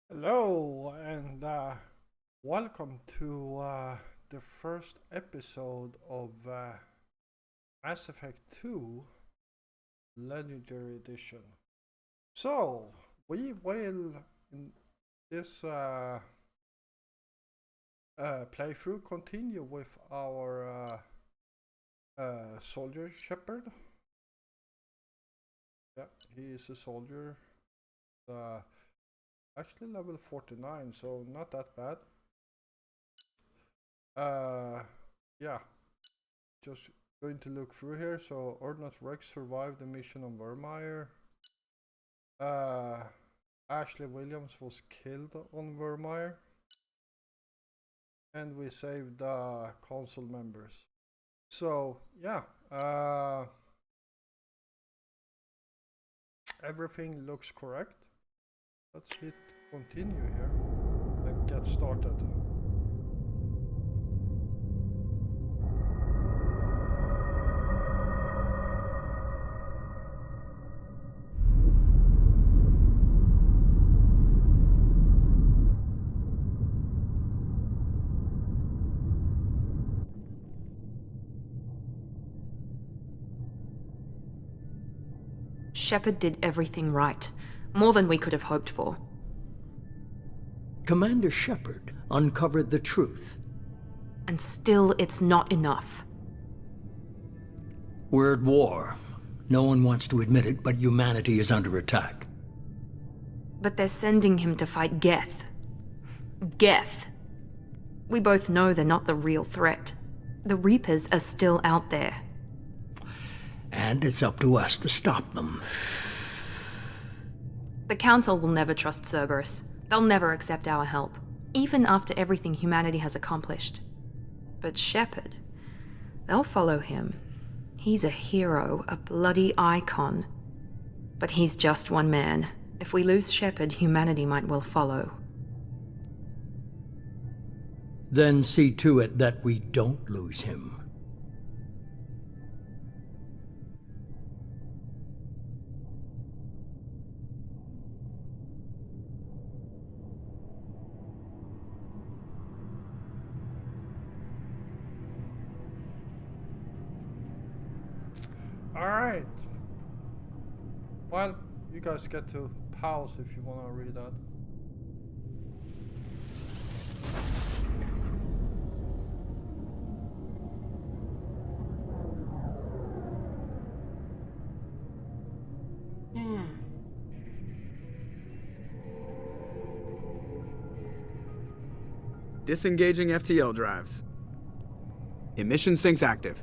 Hello and welcome to the first episode of Mass Effect 2 Legendary Edition. So, we will, in this playthrough, continue with our soldier Shepard. Yeah, he is a soldier. Actually level 49, so not that bad. Yeah, just going to look through here. So Ordnance Rex survived the mission on Vermeer. Ashley Williams was killed on Vermeer. And we saved council members. So yeah, everything looks correct. Let's hit continue here and get started. Shepard did everything right. More than we could have hoped for. Commander Shepard uncovered the truth. And still, it's not enough. We're at war. No one wants to admit it, but humanity is under attack. But they're sending him to fight Geth. Geth. We both know they're not the real threat. The Reapers are still out there. And it's up to us to stop them. The Council will never trust Cerberus. They'll never accept our help, even after everything humanity has accomplished. But Shepard, they'll follow him. He's a hero, a bloody icon. But he's just one man. If we lose Shepard, humanity might well follow. Then see to it that we don't lose him. Alright. Well, you guys get to pause if you want to read that. Disengaging FTL drives. Emission sinks active.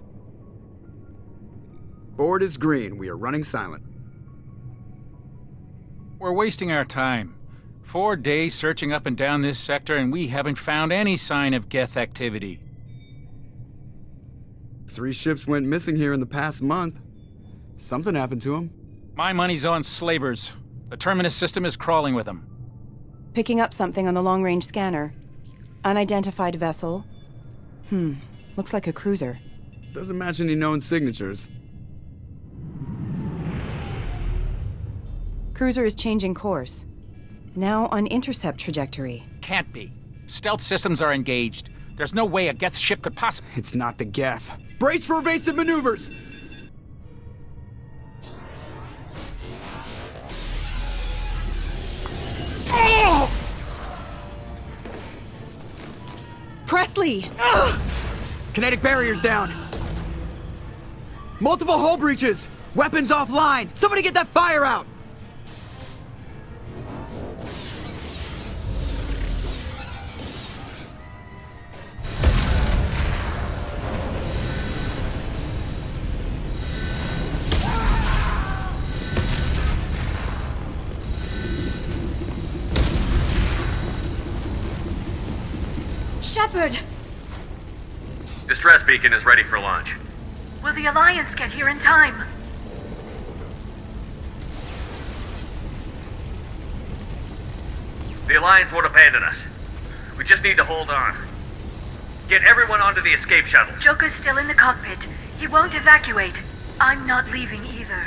Board is green. We are running silent. We're wasting our time. 4 days searching up and down this sector, and we haven't found any sign of Geth activity. 3 ships went missing here in the past month. Something happened to them. My money's on slavers. The Terminus system is crawling with them. Picking up something on the long-range scanner. Unidentified vessel. Looks like a cruiser. Doesn't match any known signatures. Cruiser is changing course. Now on intercept trajectory. Can't be. Stealth systems are engaged. There's no way a Geth ship could possibly... It's not the Geth. Brace for evasive maneuvers! Presley! Kinetic barriers down. Multiple hull breaches. Weapons offline. Somebody get that fire out. Shepard! Distress beacon is ready for launch. Will the Alliance get here in time? The Alliance won't abandon us. We just need to hold on. Get everyone onto the escape shuttles. Joker's still in the cockpit. He won't evacuate. I'm not leaving either.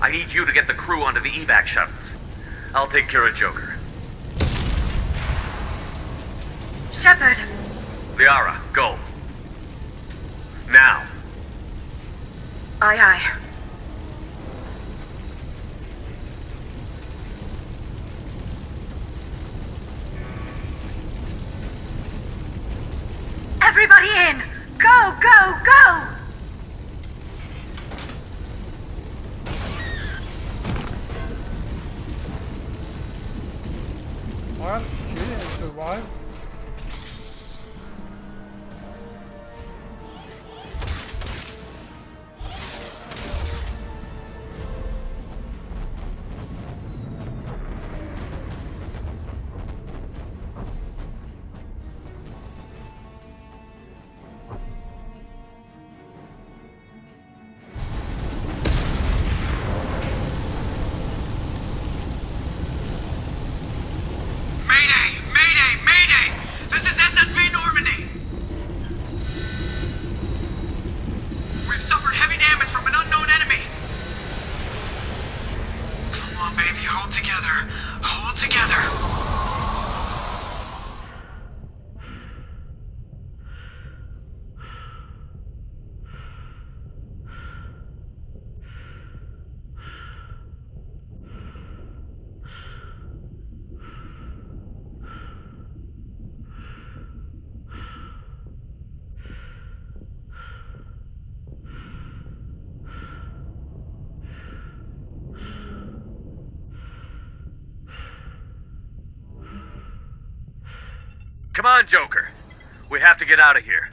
I need you to get the crew onto the evac shuttles. I'll take care of Joker. Shepard, Liara, go. Now. aye aye. Everybody in! Go, go, go! Well, she didn't survive. Mayday! Mayday! Mayday! This is SSV Normandy! We've suffered heavy damage from an unknown enemy! Come on, baby, hold together. Hold together. Come on, Joker. We have to get out of here.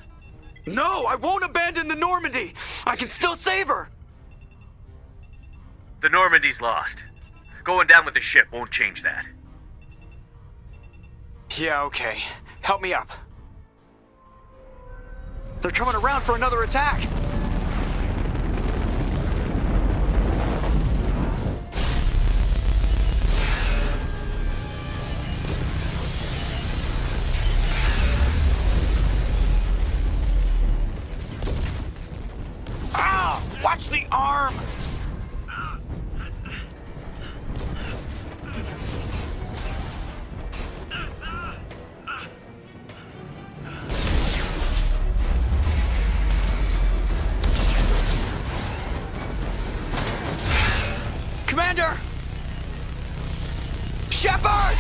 No, I won't abandon the Normandy! I can still save her! The Normandy's lost. Going down with the ship won't change that. Yeah, okay. Help me up. They're coming around for another attack! Ah! Watch the arm! Commander! Shepard!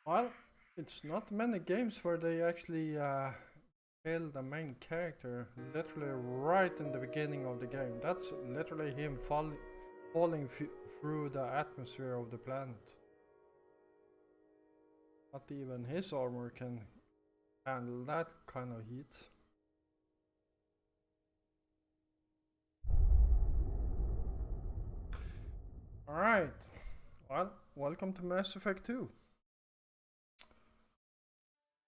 Well, it's not many games where they actually kill the main character literally right in the beginning of the game. That's literally him falling through the atmosphere of the planet. Not even his armor can handle that kind of heat. Alright, well, welcome to Mass Effect 2.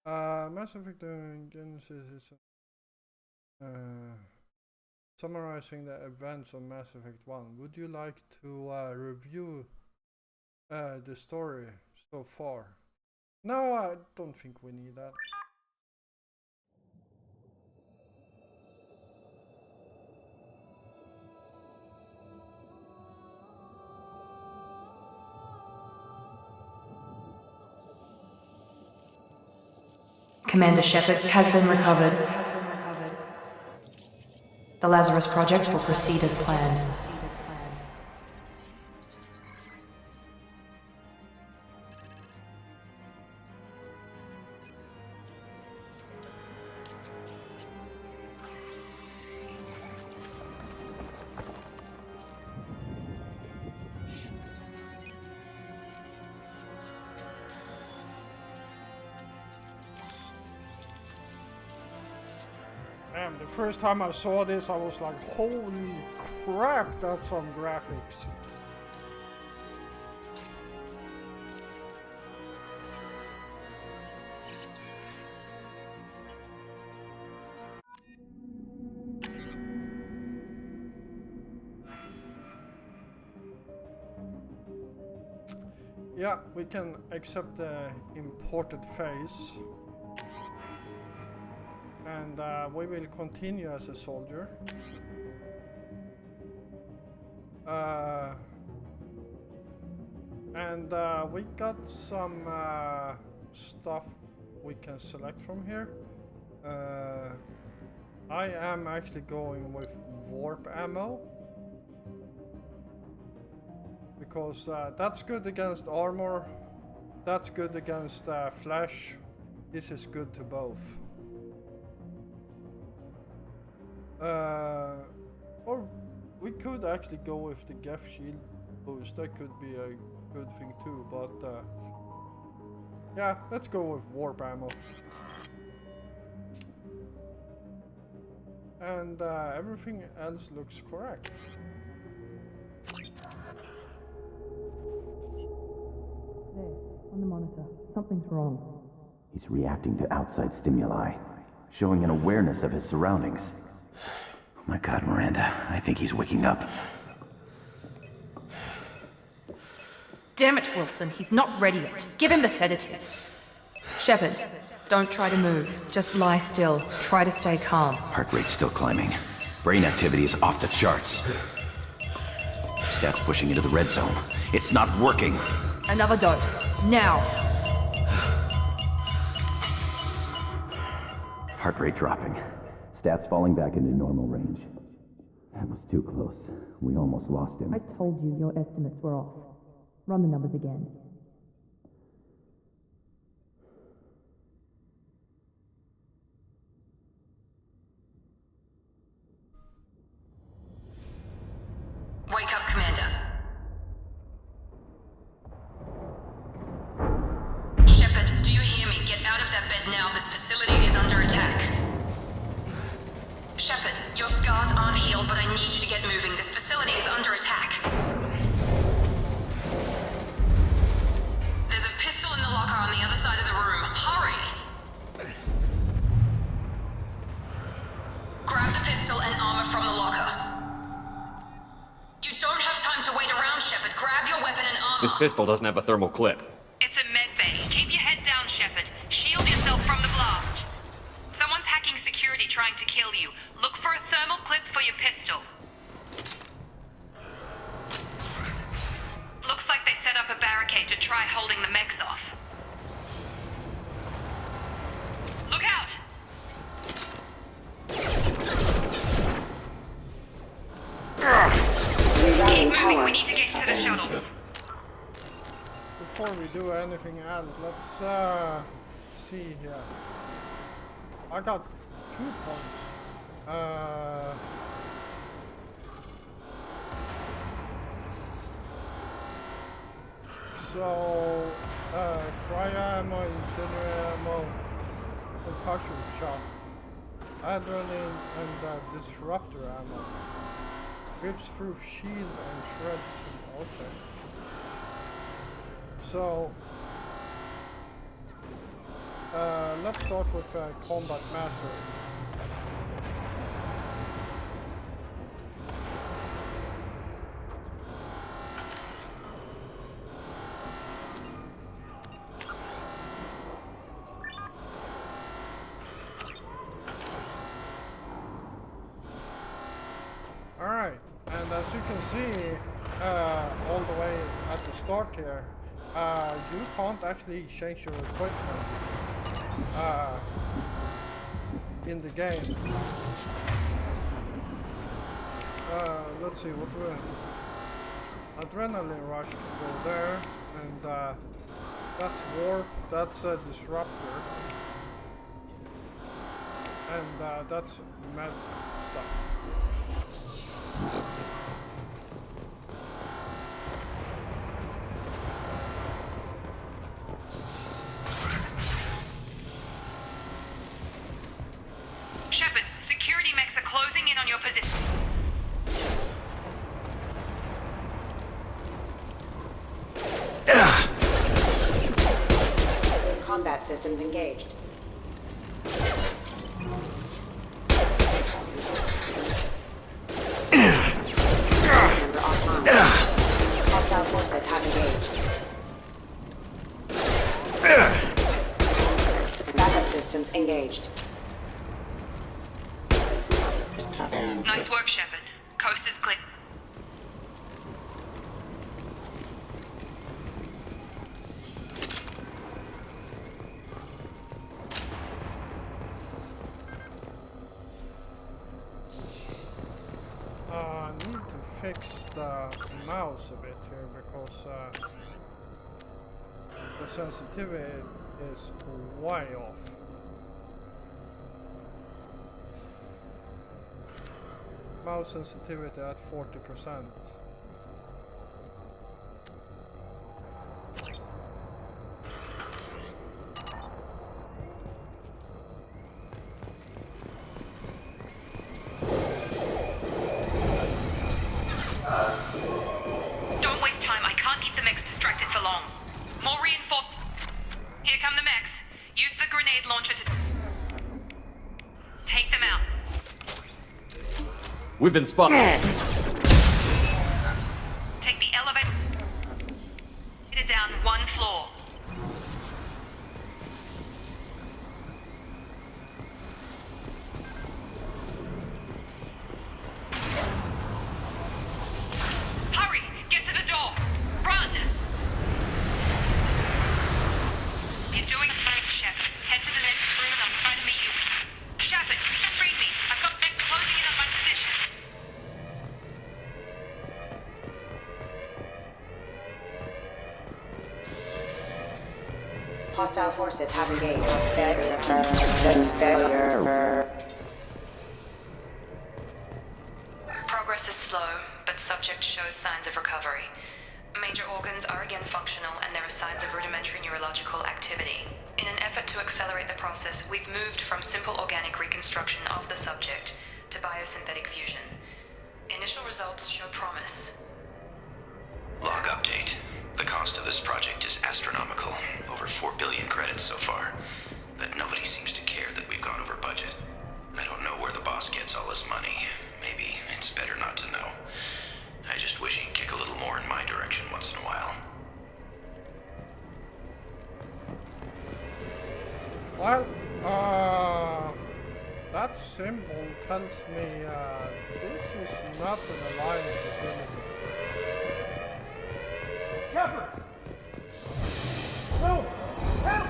Mass Effect Genesis is summarizing the events of Mass Effect 1. Would you like to review the story so far? No, I don't think we need that. Commander Shepard has been recovered. The Lazarus Project will proceed as planned. Damn, the first time I saw this, I was like, holy crap, that's some graphics. Yeah, we can accept the imported face. And we will continue as a soldier. And we got some stuff we can select from here. I am actually going with warp ammo. Because that's good against armor, that's good against flash, this is good to both. Or we could actually go with the Geth shield boost, that could be a good thing too, but yeah, let's go with warp ammo. And everything else looks correct. On the monitor. Something's wrong. He's reacting to outside stimuli, showing an awareness of his surroundings. Oh my God, Miranda, I think he's waking up. Damn it, Wilson. He's not ready yet. Give him the sedative. Shepard, don't try to move. Just lie still. Try to stay calm. Heart rate's still climbing. Brain activity is off the charts. Stats pushing into the red zone. It's not working. Another dose. Now. Heart rate dropping. Stats falling back into normal range. That was too close. We almost lost him. I told you your estimates were off. Run the numbers again. Wake up, Commander. Shepard, do you hear me? Get out of that bed now. This facility is under attack. Shepard, your scars aren't healed, but I need you to get moving. This facility is under attack. There's a pistol in the locker on the other side of the room. Hurry! Grab the pistol and armor from the locker. You don't have time to wait around, Shepard. Grab your weapon and armor. This pistol doesn't have a thermal clip. It's a med bay. Keep your head down, Shepard. Shield yourself from the blast. Someone's hacking security trying to kill you. Look for a thermal clip for your pistol. Looks like they set up a barricade to try holding the mechs off. Look out! Keep moving, we need to get you to the shuttles. Before we do anything else, let's see here. I got 2 points. So, cryo ammo, incendiary ammo, concussion shot, adrenaline, and disruptor ammo. Rips through shield and shreds. Okay. So, let's start with Combat Master. Alright, and as you can see, all the way at the start here, you can't actually change your equipment in the game. Let's see, what do we... Adrenaline rush can go there, and that's warp, that's a disruptor, and that's med stuff. Shepard, security in on your position. Combat systems engaged. Member offline. Hostile forces have engaged. Backup systems engaged. Nice work, Shepard. Coast is clear. I need to fix the mouse a bit here because the sensitivity is way off. Mouse sensitivity at 40%. Don't waste time. I can't keep the mechs distracted for long. More reinforced. Here come the mechs. Use the grenade launcher to take them out. We've been spotted. Take the elevator down one floor. Hurry! Get to the door! Run! You're doing great, Shep. Head to the next room and I'm trying to meet you. Shepard, read me. I've got mech closing in on my position. Hostile forces have engaged. Systems failure. Progress is slow, but subject shows signs of recovery. Major organs are again functional, and there are signs of rudimentary neurological activity. In an effort to accelerate the process, we've moved from simple organic reconstruction of the subject to biosynthetic fusion. Initial results show promise. Log update. The cost of this project is astronomical. Over 4 billion credits so far. But nobody seems to care that we've gone over budget. I don't know where the boss gets all his money. Maybe it's better not to know. I just wish he'd kick a little more in my direction once in a while. Well, that symbol tells me this is not an Alliance facility. Shepard! No! Help!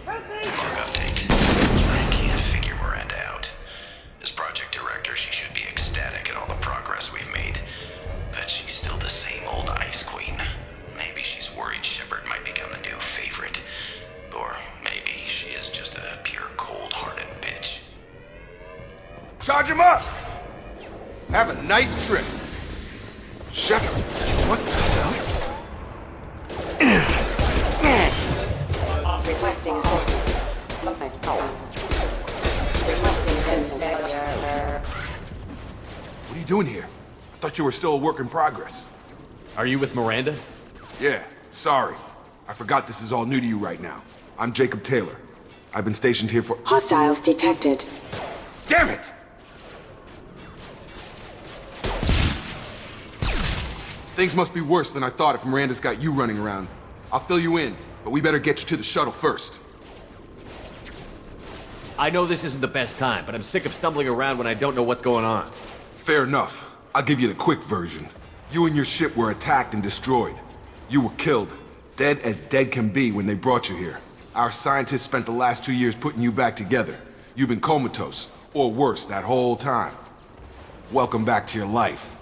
Help me! Log update. I can't figure Miranda out. As project director, she should be ecstatic at all the progress we've made. But she's still the same old Ice Queen. Maybe she's worried Shepard might become the new favorite. Or maybe she is just a pure cold-hearted bitch. Charge him up! Have a nice trip. Shepard, what the hell? Requesting assistance. Requesting assistance failure. What are you doing here? I thought you were still a work in progress. Are you with Miranda? Yeah, sorry. I forgot this is all new to you right now. I'm Jacob Taylor. I've been stationed here for— Hostiles detected. Damn it! Things must be worse than I thought if Miranda's got you running around. I'll fill you in, but we better get you to the shuttle first. I know this isn't the best time, but I'm sick of stumbling around when I don't know what's going on. Fair enough. I'll give you the quick version. You and your ship were attacked and destroyed. You were killed. Dead as dead can be when they brought you here. Our scientists spent the last 2 years putting you back together. You've been comatose, or worse, that whole time. Welcome back to your life.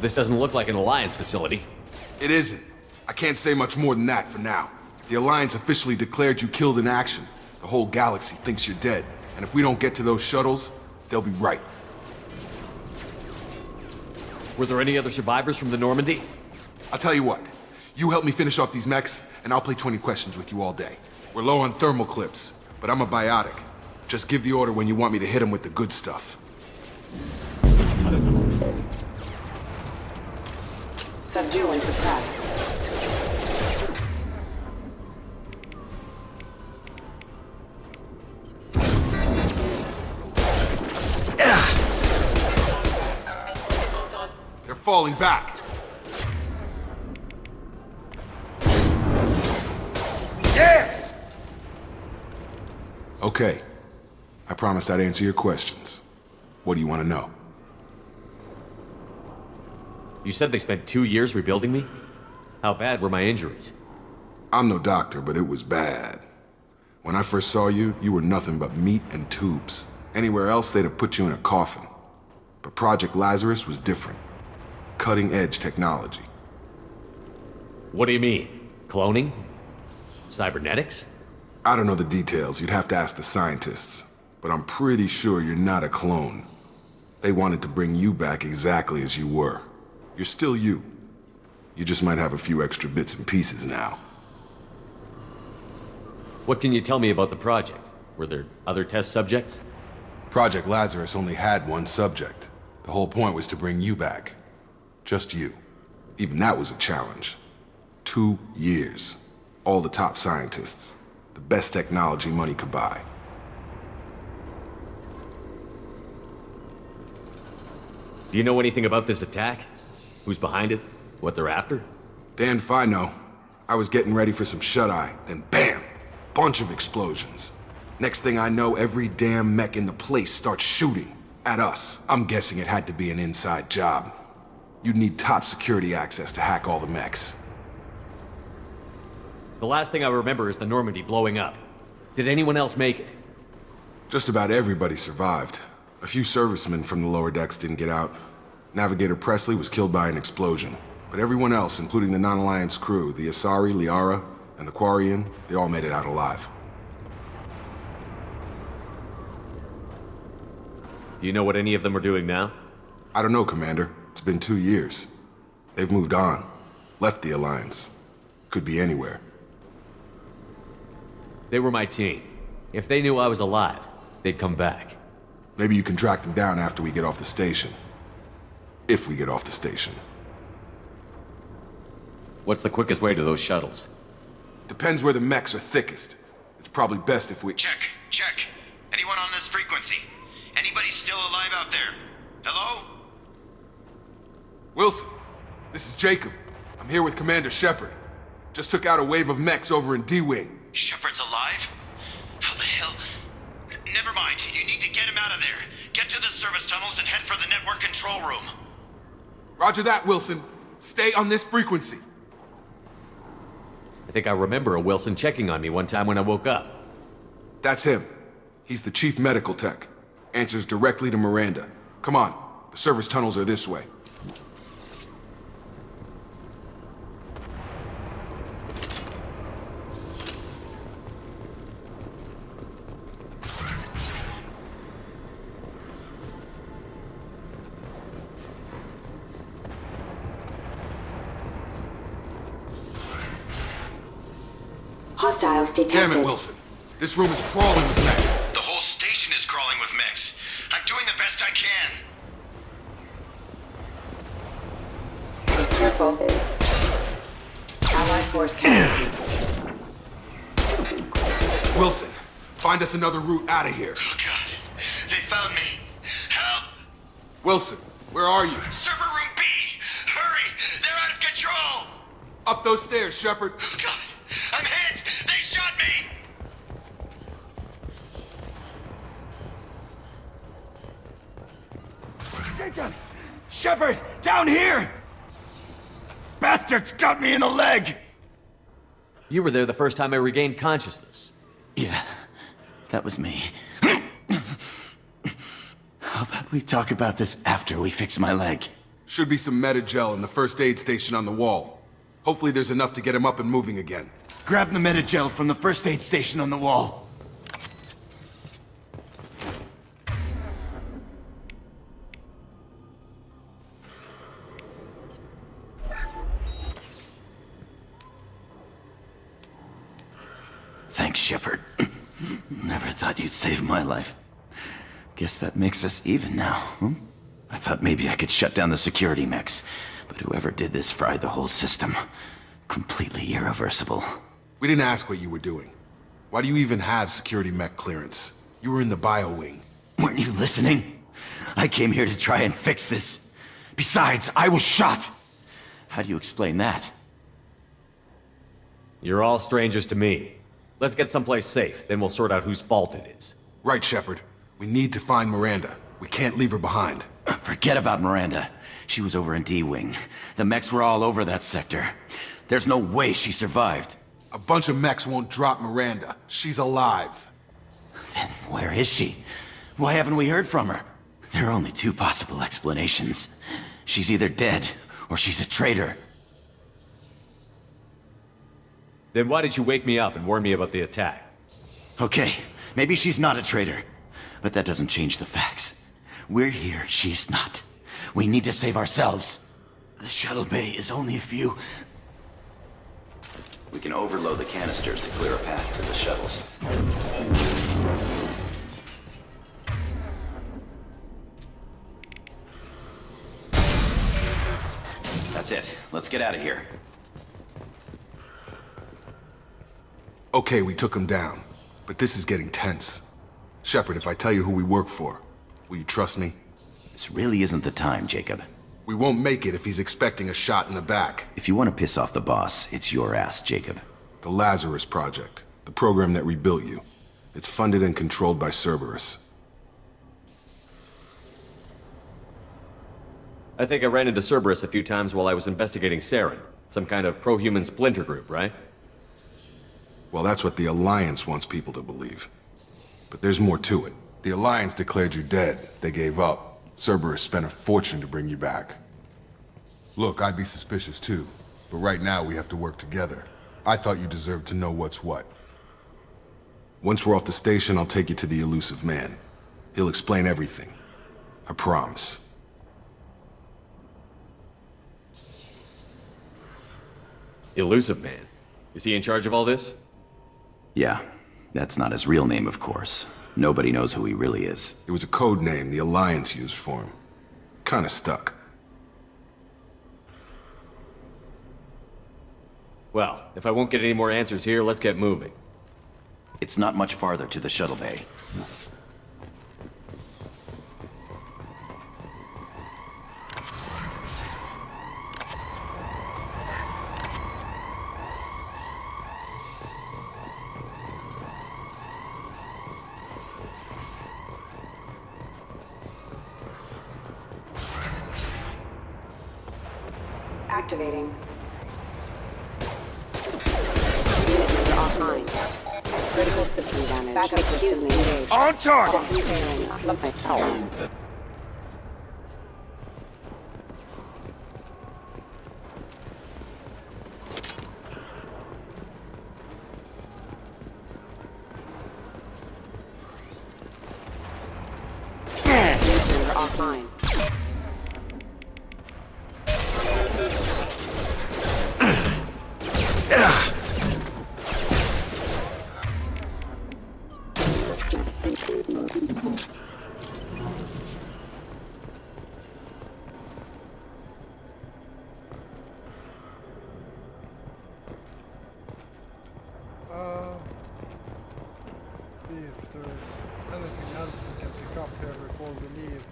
This doesn't look like an Alliance facility. It isn't. I can't say much more than that for now. The Alliance officially declared you killed in action. The whole galaxy thinks you're dead, and if we don't get to those shuttles, they'll be right. Were there any other survivors from the Normandy? I'll tell you what. You help me finish off these mechs, and I'll play 20 questions with you all day. We're low on thermal clips, but I'm a biotic. Just give the order when you want me to hit him with the good stuff. Subdue and suppress. They're falling back. Yes! Okay. I promised I'd answer your questions. What do you want to know? You said they spent 2 years rebuilding me? How bad were my injuries? I'm no doctor, but it was bad. When I first saw you, you were nothing but meat and tubes. Anywhere else, they'd have put you in a coffin. But Project Lazarus was different. Cutting-edge technology. What do you mean? Cloning? Cybernetics? I don't know the details. You'd have to ask the scientists. But I'm pretty sure you're not a clone. They wanted to bring you back exactly as you were. You're still you. You just might have a few extra bits and pieces now. What can you tell me about the project? Were there other test subjects? Project Lazarus only had one subject. The whole point was to bring you back. Just you. Even that was a challenge. 2 years. All the top scientists. The best technology money could buy. Do you know anything about this attack? Who's behind it? What they're after? Damned if I know. I was getting ready for some shut-eye, then bam! Bunch of explosions. Next thing I know, every damn mech in the place starts shooting. At us. I'm guessing it had to be an inside job. You'd need top security access to hack all the mechs. The last thing I remember is the Normandy blowing up. Did anyone else make it? Just about everybody survived. A few servicemen from the lower decks didn't get out. Navigator Presley was killed by an explosion. But everyone else, including the Non-Alliance crew, the Asari, Liara, and the Quarian, they all made it out alive. Do you know what any of them are doing now? I don't know, Commander. It's been 2 years. They've moved on. Left the Alliance. Could be anywhere. They were my team. If they knew I was alive, they'd come back. Maybe you can track them down after we get off the station. If we get off the station. What's the quickest way to those shuttles? Depends where the mechs are thickest. It's probably best if we... Check. Anyone on this frequency? Anybody still alive out there? Hello? Wilson, this is Jacob. I'm here with Commander Shepard. Just took out a wave of mechs over in D-Wing. Shepard's alive? How the hell? Never mind. You need to get him out of there. Get to the service tunnels and head for the network control room. Roger that, Wilson. Stay on this frequency. I think I remember a Wilson checking on me one time when I woke up. That's him. He's the chief medical tech. Answers directly to Miranda. Come on. The service tunnels are this way. Hostiles detected. Damn it, Wilson. This room is crawling with mechs. The whole station is crawling with mechs. I'm doing the best I can. Be careful. Allied force casualty. Wilson, find us another route out of here. Oh, God. They found me. Help! Wilson, where are you? Server room B! Hurry! They're out of control! Up those stairs, Shepard. Oh, God! I'm hit! They shot me! Jacob! Shepard! Down here! Bastards got me in the leg! You were there the first time I regained consciousness. Yeah, that was me. How about we talk about this after we fix my leg? Should be some Medi-gel in the first aid station on the wall. Hopefully there's enough to get him up and moving again. Grab the Medi-gel from the first aid station on the wall. Thanks, Shepard. Never thought you'd save my life. Guess that makes us even now, huh? I thought maybe I could shut down the security mechs, but whoever did this fried the whole system. Completely irreversible. We didn't ask what you were doing. Why do you even have security mech clearance? You were in the bio wing. Weren't you listening? I came here to try and fix this. Besides, I was shot! How do you explain that? You're all strangers to me. Let's get someplace safe, then we'll sort out whose fault it is. Right, Shepard. We need to find Miranda. We can't leave her behind. Forget about Miranda. She was over in D-Wing. The mechs were all over that sector. There's no way she survived. A bunch of mechs won't drop Miranda. She's alive. Then where is she? Why haven't we heard from her? There are only two possible explanations. She's either dead, or she's a traitor. Then why did you wake me up and warn me about the attack? Okay, maybe she's not a traitor. But that doesn't change the facts. We're here, she's not. We need to save ourselves. The shuttle bay is only a few... We can overload the canisters to clear a path to the shuttles. That's it. Let's get out of here. Okay, we took him down. But this is getting tense. Shepard, if I tell you who we work for, will you trust me? This really isn't the time, Jacob. We won't make it if he's expecting a shot in the back. If you want to piss off the boss, it's your ass, Jacob. The Lazarus Project. The program that rebuilt you. It's funded and controlled by Cerberus. I think I ran into Cerberus a few times while I was investigating Saren. Some kind of pro-human splinter group, right? Well, that's what the Alliance wants people to believe. But there's more to it. The Alliance declared you dead. They gave up. Cerberus spent a fortune to bring you back. Look, I'd be suspicious too. But right now we have to work together. I thought you deserved to know what's what. Once we're off the station, I'll take you to the Elusive Man. He'll explain everything. I promise. Elusive Man? Is he in charge of all this? Yeah. That's not his real name, of course. Nobody knows who he really is. It was a code name the Alliance used for him. Kinda stuck. Well, if I won't get any more answers here, let's get moving. It's not much farther to the shuttle bay. Activating. Unit number offline. Critical system damage. Backup system engaged. On target! System failing. Unit number offline. See if there's anything else we can pick up here before we leave.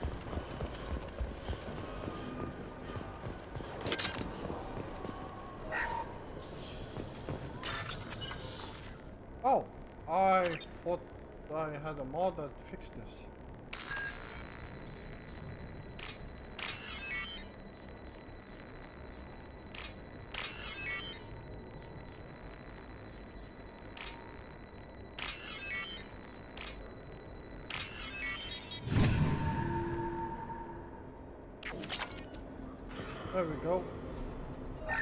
Oh, I thought I had a mod that fixed this. There we go.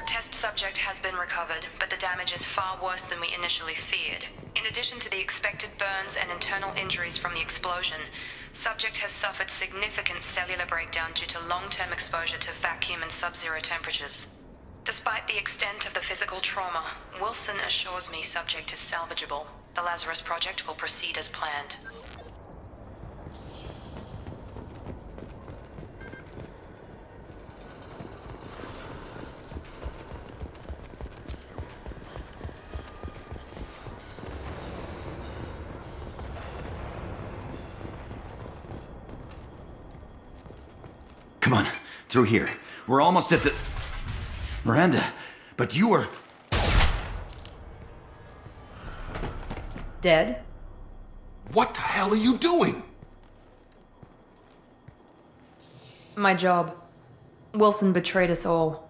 Test subject has been recovered, but the damage is far worse than we initially feared. In addition to the expected burns and internal injuries from the explosion, subject has suffered significant cellular breakdown due to long-term exposure to vacuum and sub-zero temperatures. Despite the extent of the physical trauma, Wilson assures me subject is salvageable. The Lazarus Project will proceed as planned. Come on, through here. We're almost at the... Miranda, but you were... Dead? What the hell are you doing? My job. Wilson betrayed us all.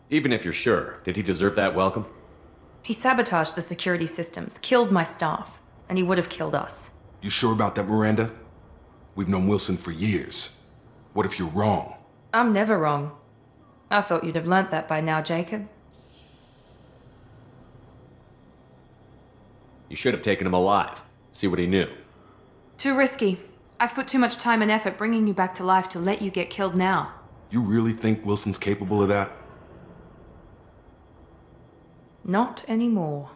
Even if you're sure, did he deserve that welcome? He sabotaged the security systems, killed my staff, and he would have killed us. You sure about that, Miranda? We've known Wilson for years. What if you're wrong? I'm never wrong. I thought you'd have learnt that by now, Jacob. You should have taken him alive. See what he knew. Too risky. I've put too much time and effort bringing you back to life to let you get killed now. You really think Wilson's capable of that? Not anymore.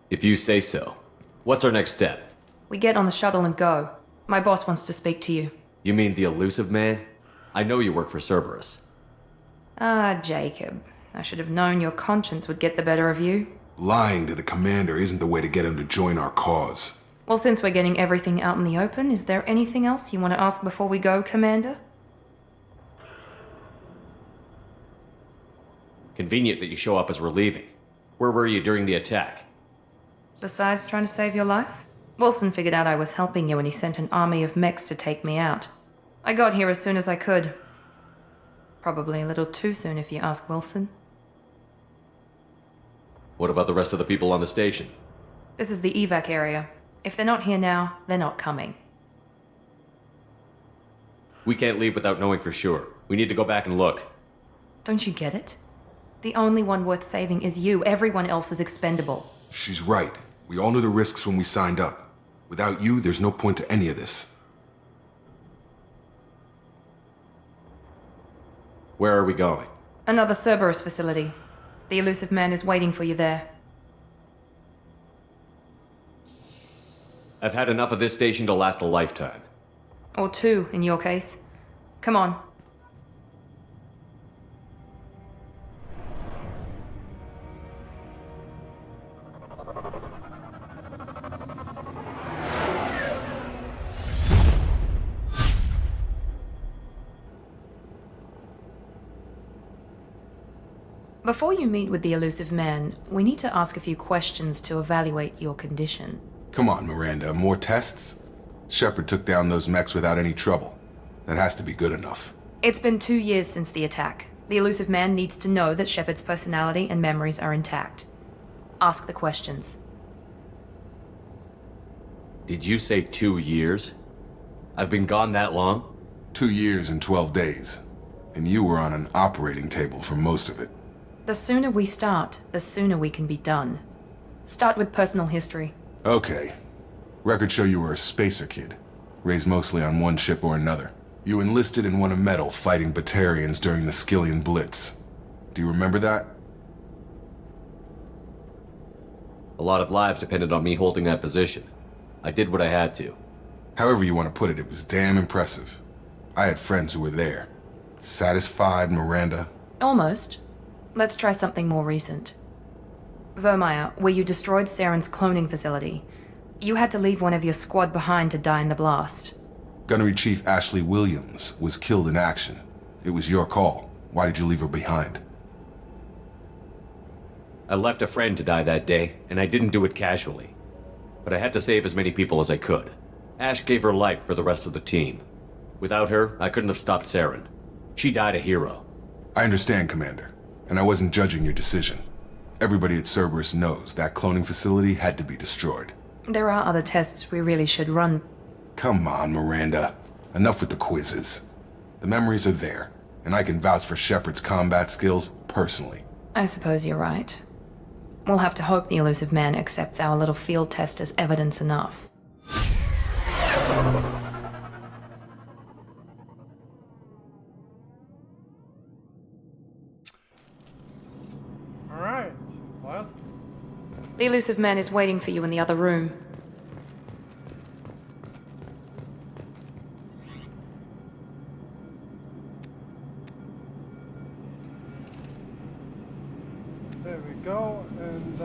If you say so. What's our next step? We get on the shuttle and go. My boss wants to speak to you. You mean the elusive man? I know you work for Cerberus. Ah, Jacob. I should have known your conscience would get the better of you. Lying to the commander isn't the way to get him to join our cause. Well, since we're getting everything out in the open, is there anything else you want to ask before we go, Commander? Convenient that you show up as we're leaving. Where were you during the attack? Besides trying to save your life? Wilson figured out I was helping you when he sent an army of mechs to take me out. I got here as soon as I could. Probably a little too soon if you ask Wilson. What about the rest of the people on the station? This is the evac area. If they're not here now, they're not coming. We can't leave without knowing for sure. We need to go back and look. Don't you get it? The only one worth saving is you. Everyone else is expendable. She's right. We all knew the risks when we signed up. Without you, there's no point to any of this. Where are we going? Another Cerberus facility. The elusive man is waiting for you there. I've had enough of this station to last a lifetime. Or two, in your case. Come on. Before you meet with the elusive man, we need to ask a few questions to evaluate your condition. Come on, Miranda, more tests? Shepard took down those mechs without any trouble. That has to be good enough. It's been 2 years since the attack. The elusive man needs to know that Shepard's personality and memories are intact. Ask the questions. Did you say 2 years? I've been gone that long? 2 years and 12 days. And you were on an operating table for most of it. The sooner we start, the sooner we can be done. Start with personal history. Okay. Records show you were a spacer kid, raised mostly on one ship or another. You enlisted and won a medal fighting Batarians during the Skillian Blitz. Do you remember that? A lot of lives depended on me holding that position. I did what I had to. However you want to put it, it was damn impressive. I had friends who were there. Satisfied, Miranda? Almost. Let's try something more recent. Vermeer, where you destroyed Saren's cloning facility. You had to leave one of your squad behind to die in the blast. Gunnery Chief Ashley Williams was killed in action. It was your call. Why did you leave her behind? I left a friend to die that day, and I didn't do it casually. But I had to save as many people as I could. Ash gave her life for the rest of the team. Without her, I couldn't have stopped Saren. She died a hero. I understand, Commander. And I wasn't judging your decision. Everybody at Cerberus knows that cloning facility had to be destroyed. There are other tests we really should run. Come on, Miranda. Enough with the quizzes. The memories are there, and I can vouch for Shepard's combat skills personally. I suppose you're right. We'll have to hope the elusive man accepts our little field test as evidence enough. The elusive man is waiting for you in the other room. There we go, and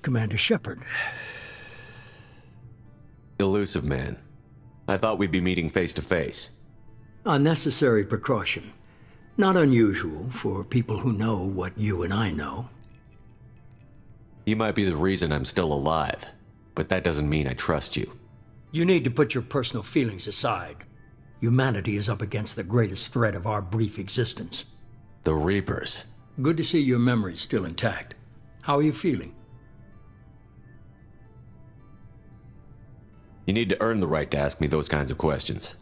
Commander Shepard. Elusive man. I thought we'd be meeting face to face. A necessary precaution. Not unusual for people who know what you and I know. You might be the reason I'm still alive, but that doesn't mean I trust you. You need to put your personal feelings aside. Humanity is up against the greatest threat of our brief existence. The Reapers. Good to see your memory's still intact. How are you feeling? You need to earn the right to ask me those kinds of questions.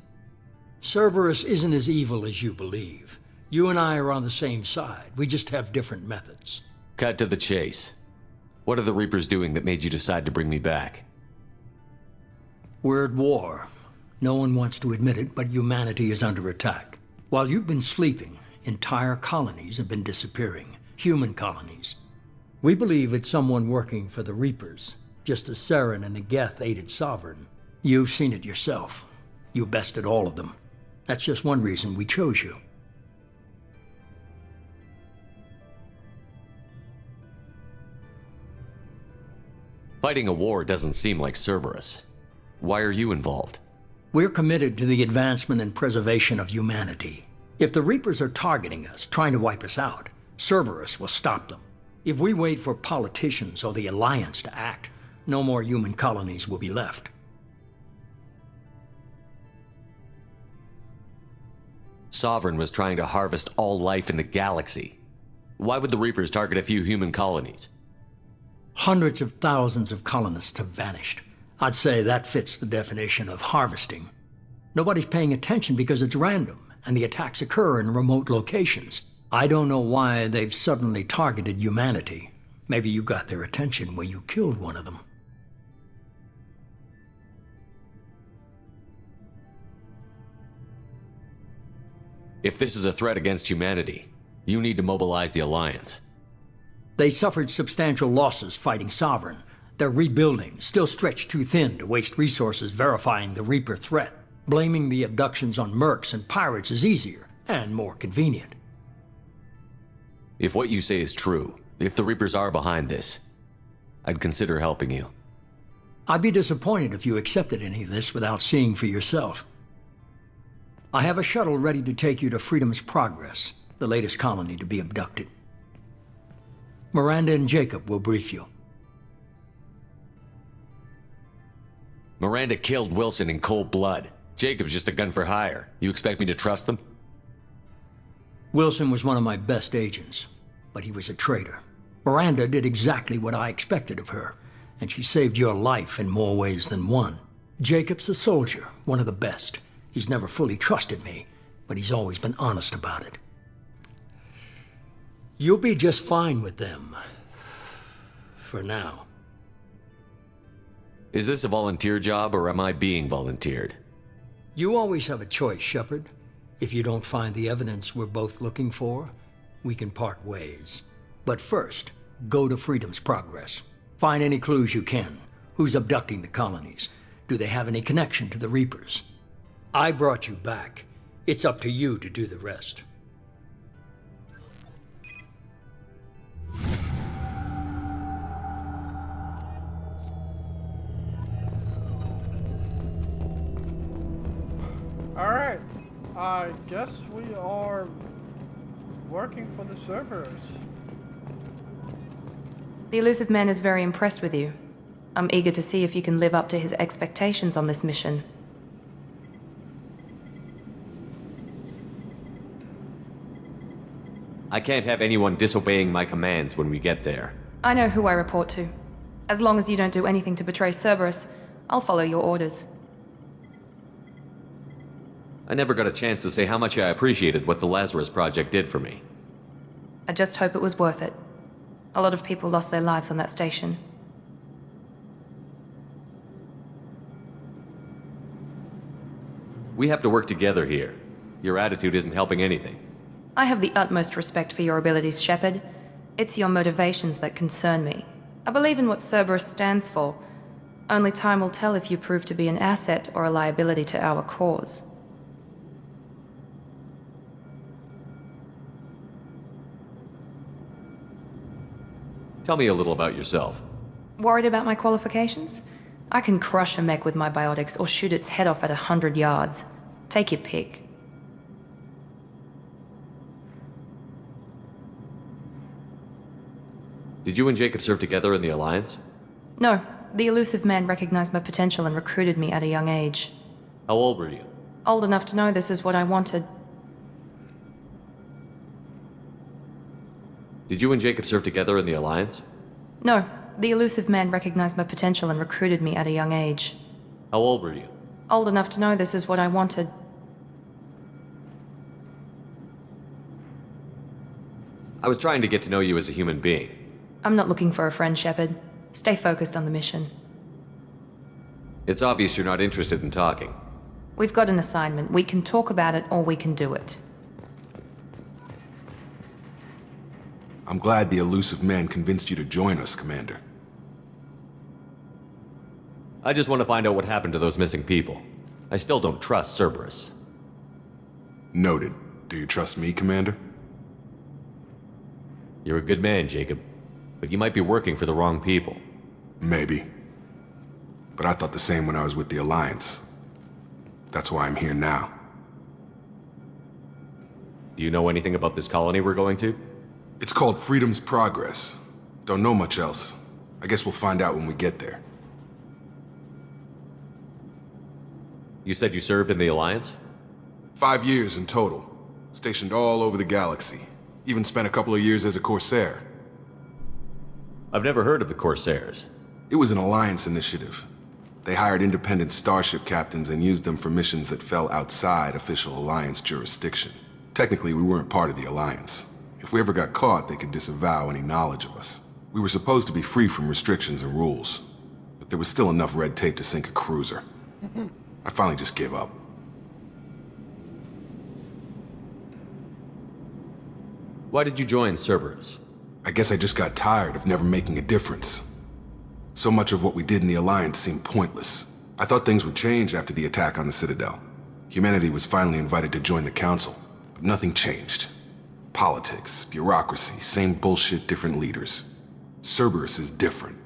Cerberus isn't as evil as you believe. You and I are on the same side. We just have different methods. Cut to the chase. What are the Reapers doing that made you decide to bring me back? We're at war. No one wants to admit it, but humanity is under attack. While you've been sleeping, entire colonies have been disappearing. Human colonies. We believe it's someone working for the Reapers, just as Saren and the Geth aided Sovereign. You've seen it yourself. You bested all of them. That's just one reason we chose you. Fighting a war doesn't seem like Cerberus. Why are you involved? We're committed to the advancement and preservation of humanity. If the Reapers are targeting us, trying to wipe us out, Cerberus will stop them. If we wait for politicians or the Alliance to act, no more human colonies will be left. Sovereign was trying to harvest all life in the galaxy. Why would the Reapers target a few human colonies? Hundreds of thousands of colonists have vanished. I'd say that fits the definition of harvesting. Nobody's paying attention because it's random, and the attacks occur in remote locations. I don't know why they've suddenly targeted humanity. Maybe you got their attention when you killed one of them. If this is a threat against humanity, you need to mobilize the Alliance. They suffered substantial losses fighting Sovereign. They're rebuilding, still stretched too thin to waste resources verifying the Reaper threat. Blaming the abductions on mercs and pirates is easier, and more convenient. If what you say is true, if the Reapers are behind this, I'd consider helping you. I'd be disappointed if you accepted any of this without seeing for yourself. I have a shuttle ready to take you to Freedom's Progress, the latest colony to be abducted. Miranda and Jacob will brief you. Miranda killed Wilson in cold blood. Jacob's just a gun for hire. You expect me to trust them? Wilson was one of my best agents, but he was a traitor. Miranda did exactly what I expected of her, and she saved your life in more ways than one. Jacob's a soldier, one of the best. He's never fully trusted me, but he's always been honest about it. You'll be just fine with them. For now. Is this a volunteer job, or am I being volunteered? You always have a choice, Shepard. If you don't find the evidence we're both looking for, we can part ways. But first, go to Freedom's Progress. Find any clues you can. Who's abducting the colonies? Do they have any connection to the Reapers? I brought you back. It's up to you to do the rest. Alright, I guess we are working for the Cerberus. The Elusive Man is very impressed with you. I'm eager to see if you can live up to his expectations on this mission. I can't have anyone disobeying my commands when we get there. I know who I report to. As long as you don't do anything to betray Cerberus, I'll follow your orders. I never got a chance to say how much I appreciated what the Lazarus Project did for me. I just hope it was worth it. A lot of people lost their lives on that station. We have to work together here. Your attitude isn't helping anything. I have the utmost respect for your abilities, Shepard. It's your motivations that concern me. I believe in what Cerberus stands for. Only time will tell if you prove to be an asset or a liability to our cause. Tell me a little about yourself. Worried about my qualifications? I can crush a mech with my biotics or shoot its head off at 100 yards. Take your pick. Did you and Jacob serve together in the Alliance? No, the Elusive Man recognized my potential and recruited me at a young age. How old were you? Old enough to know this is what I wanted. Did you and Jacob serve together in the Alliance? No, the Elusive Man recognized my potential and recruited me at a young age. How old were you? Old enough to know this is what I wanted. I was trying to get to know you as a human being. I'm not looking for a friend, Shepard. Stay focused on the mission. It's obvious you're not interested in talking. We've got an assignment. We can talk about it or we can do it. I'm glad the Elusive Man convinced you to join us, Commander. I just want to find out what happened to those missing people. I still don't trust Cerberus. Noted. Do you trust me, Commander? You're a good man, Jacob. But you might be working for the wrong people. Maybe. But I thought the same when I was with the Alliance. That's why I'm here now. Do you know anything about this colony we're going to? It's called Freedom's Progress. Don't know much else. I guess we'll find out when we get there. You said you served in the Alliance? 5 years in total. Stationed all over the galaxy. Even spent a couple of years as a Corsair. I've never heard of the Corsairs. It was an Alliance initiative. They hired independent starship captains and used them for missions that fell outside official Alliance jurisdiction. Technically, we weren't part of the Alliance. If we ever got caught, they could disavow any knowledge of us. We were supposed to be free from restrictions and rules, but there was still enough red tape to sink a cruiser. I finally just gave up. Why did you join Cerberus? I guess I just got tired of never making a difference. So much of what we did in the Alliance seemed pointless. I thought things would change after the attack on the Citadel. Humanity was finally invited to join the Council, but nothing changed. Politics, bureaucracy, same bullshit, different leaders. Cerberus is different.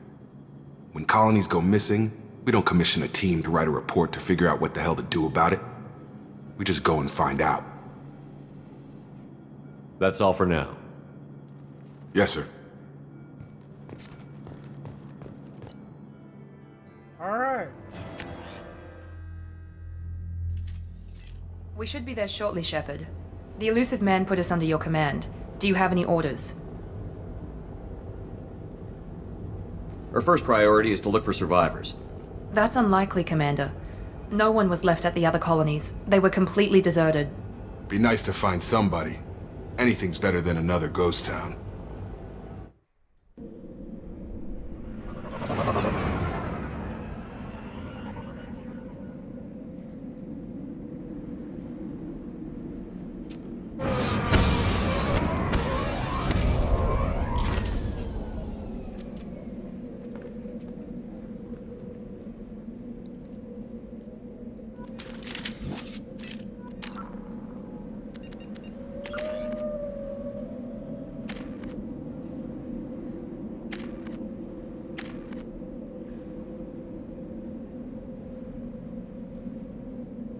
When colonies go missing, we don't commission a team to write a report to figure out what the hell to do about it. We just go and find out. That's all for now. Yes, sir. Alright. We should be there shortly, Shepard. The Elusive Man put us under your command. Do you have any orders? Our first priority is to look for survivors. That's unlikely, Commander. No one was left at the other colonies. They were completely deserted. Be nice to find somebody. Anything's better than another ghost town.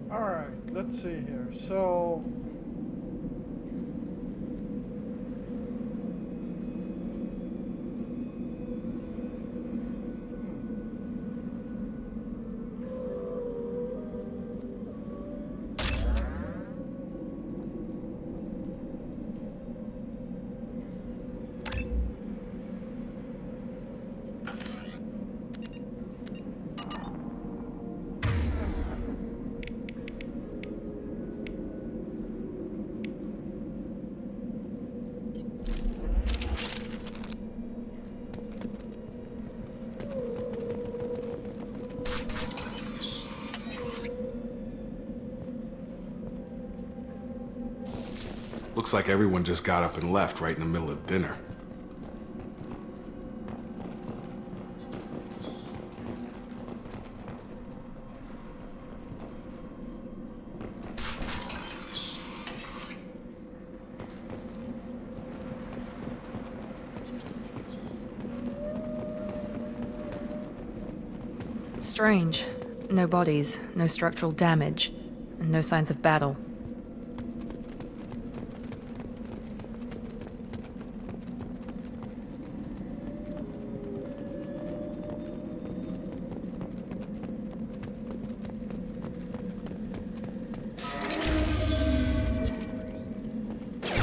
Alright, let's see here. So... Looks like everyone just got up and left right in the middle of dinner. Strange. No bodies, no structural damage, and no signs of battle.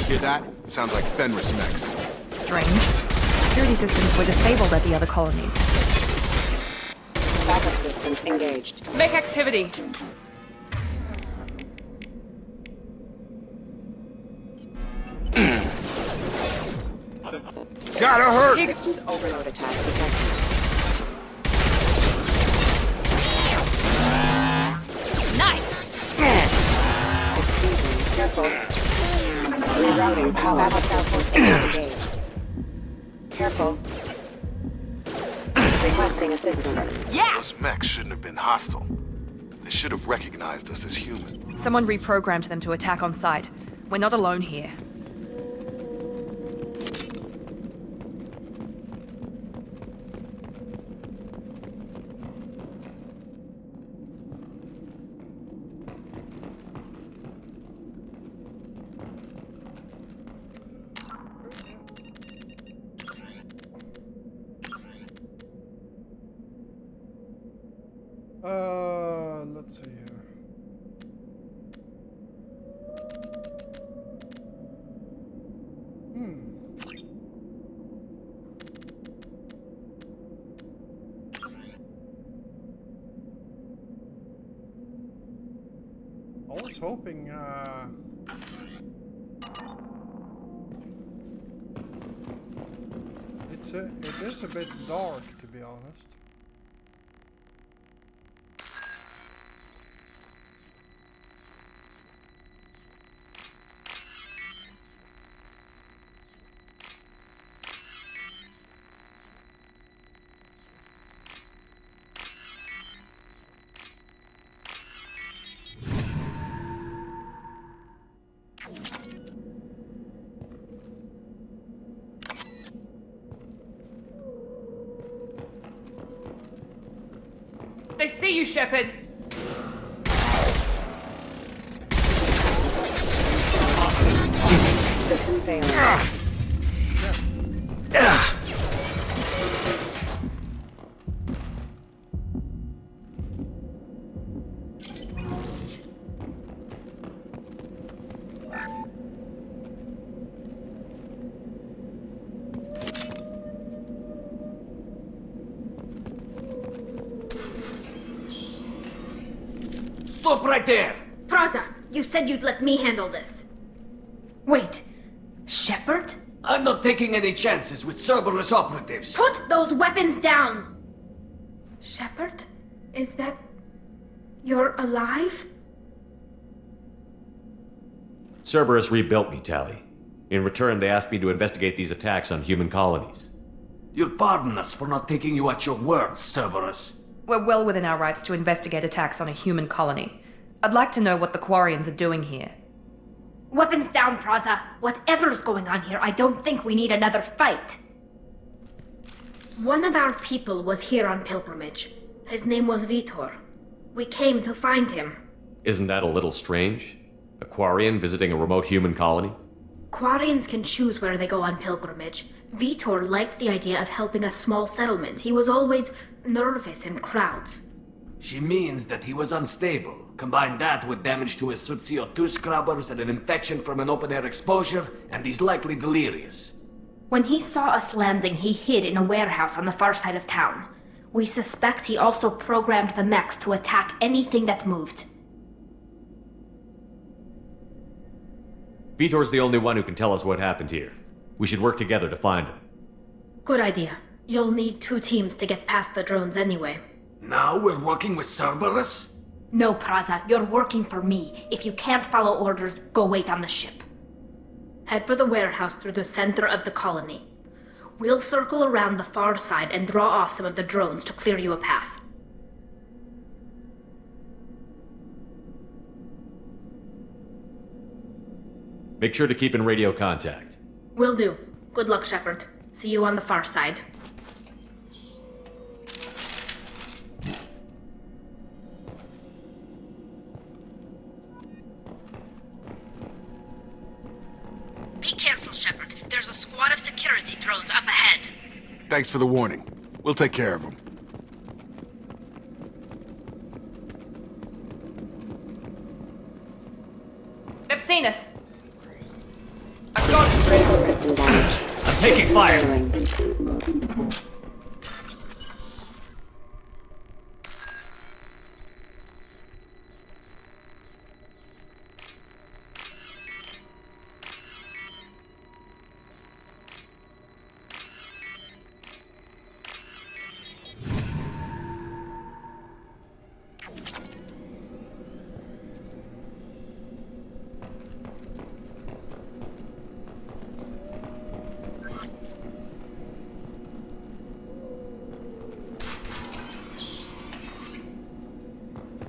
Hear that? Sounds like Fenris mechs. Strange. Security systems were disabled at the other colonies. Backup systems engaged. Make activity! Gotta hurt! Systems overload attack detected. Nice! Excuse me, careful. Rerouting power. Backup outpost engaged. Careful. Requesting assistance. Yeah! Those mechs shouldn't have been hostile. They should have recognized us as human. Someone reprogrammed them to attack on sight. We're not alone here. Let's see here. I was hoping, it is a bit dark, to be honest. They see you, Shepard! System failing. Stop right there! Praza, you said you'd let me handle this. Wait, Shepard? I'm not taking any chances with Cerberus operatives. Put those weapons down! Shepard? Is that... you're alive? Cerberus rebuilt me, Tali. In return, they asked me to investigate these attacks on human colonies. You'll pardon us for not taking you at your word, Cerberus. We're well within our rights to investigate attacks on a human colony. I'd like to know what the Quarians are doing here. Weapons down, Praza. Whatever's going on here, I don't think we need another fight. One of our people was here on pilgrimage. His name was Vitor. We came to find him. Isn't that a little strange? A Quarian visiting a remote human colony? Quarians can choose where they go on pilgrimage. Vitor liked the idea of helping a small settlement. He was always nervous in crowds. She means that he was unstable. Combine that with damage to his suit CO2 scrubbers and an infection from an open-air exposure, and he's likely delirious. When he saw us landing, he hid in a warehouse on the far side of town. We suspect he also programmed the mechs to attack anything that moved. Vitor's the only one who can tell us what happened here. We should work together to find him. Good idea. You'll need 2 teams to get past the drones anyway. Now we're working with Cerberus? No, Praza, you're working for me. If you can't follow orders, go wait on the ship. Head for the warehouse through the center of the colony. We'll circle around the far side and draw off some of the drones to clear you a path. Make sure to keep in radio contact. Will do. Good luck, Shepard. See you on the far side. Be careful, Shepard. There's a squad of security drones up ahead. Thanks for the warning. We'll take care of them. They've seen us. Critical system damage. I'm taking fire. Continuing.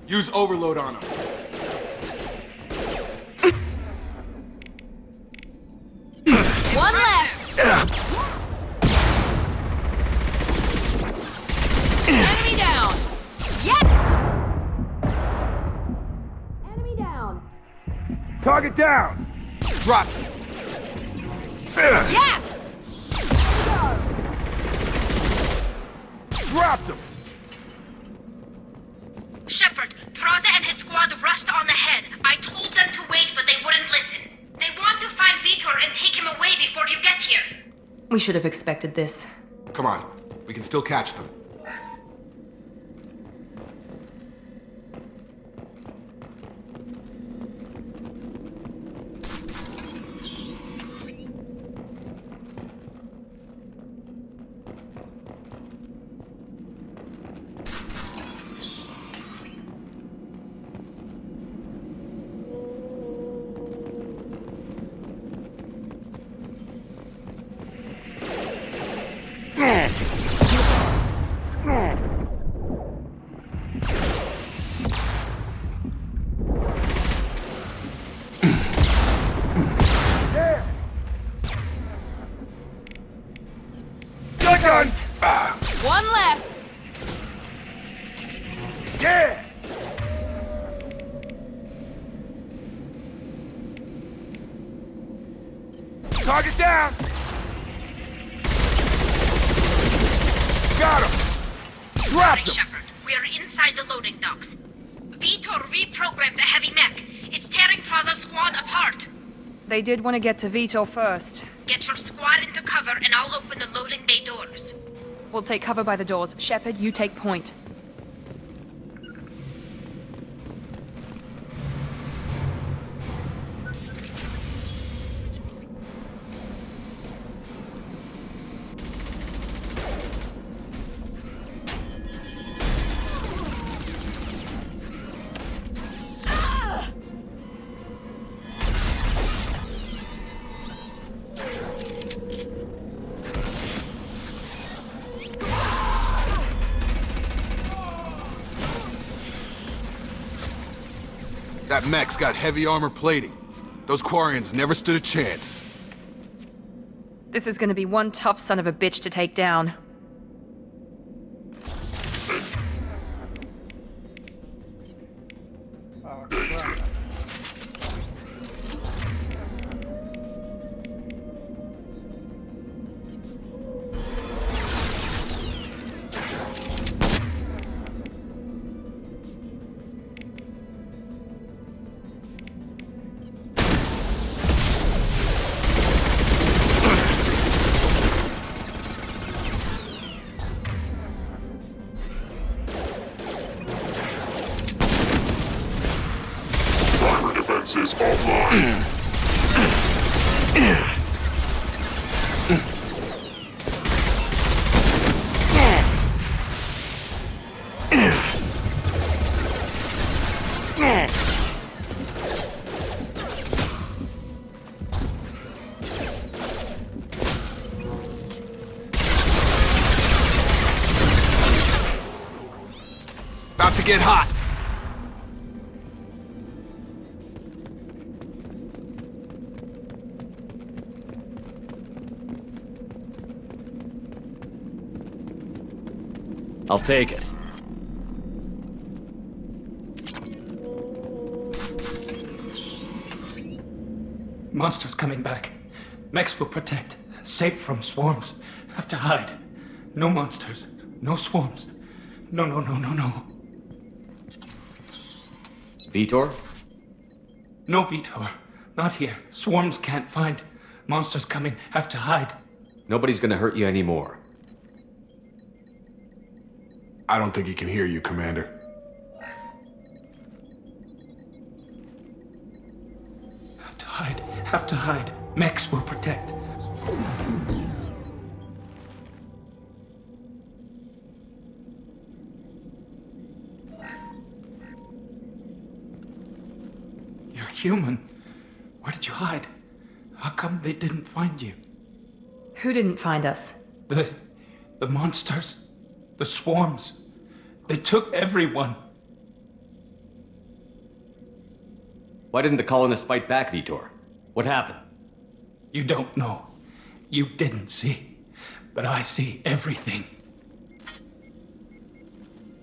Use overload on him. One left! Enemy down! Yep! Enemy down! Target down! Drop! Yes! Dropped him! Shepard, Praza and his squad rushed on ahead. I told them to wait, but they wouldn't listen. They want to find Vitor and take him away before you get here. We should have expected this. Come on, we can still catch them. One less! Yeah! Target down! Got him! Dropped him! Shepard, we are inside the loading docks. Vitor reprogrammed the heavy mech. It's tearing Praza's squad apart. They did want to get to Vitor first. Get your squad into cover and I'll open the loading bay doors. We'll take cover by the doors. Shepard, you take point. That mech's got heavy armor plating. Those Quarians never stood a chance. This is gonna be one tough son of a bitch to take down. Oh, crap. Defenses offline. About to get hot. I'll take it. Monsters coming back. Mechs will protect. Safe from swarms. Have to hide. No monsters. No swarms. No. Vitor? No Vitor. Not here. Swarms can't find. Monsters coming. Have to hide. Nobody's gonna hurt you anymore. I don't think he can hear you, Commander. Have to hide. Mechs will protect. You're human. Where did you hide? How come they didn't find you? Who didn't find us? The monsters. The swarms. They took everyone. Why didn't the colonists fight back, Vitor? What happened? You don't know. You didn't see. But I see everything.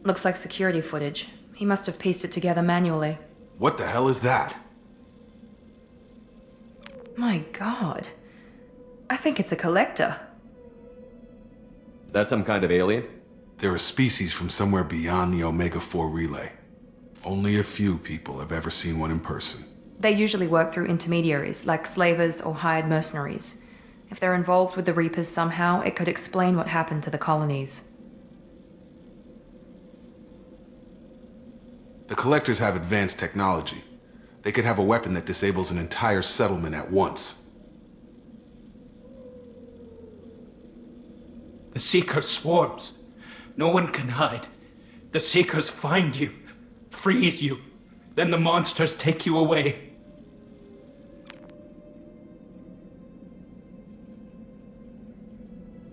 Looks like security footage. He must have pieced it together manually. What the hell is that? My god. I think it's a collector. Is that some kind of alien? They're a species from somewhere beyond the Omega-4 relay. Only a few people have ever seen one in person. They usually work through intermediaries, like slavers or hired mercenaries. If they're involved with the Reapers somehow, it could explain what happened to the colonies. The Collectors have advanced technology. They could have a weapon that disables an entire settlement at once. The Seeker swarms. No one can hide. The Seekers find you, freeze you, then the monsters take you away.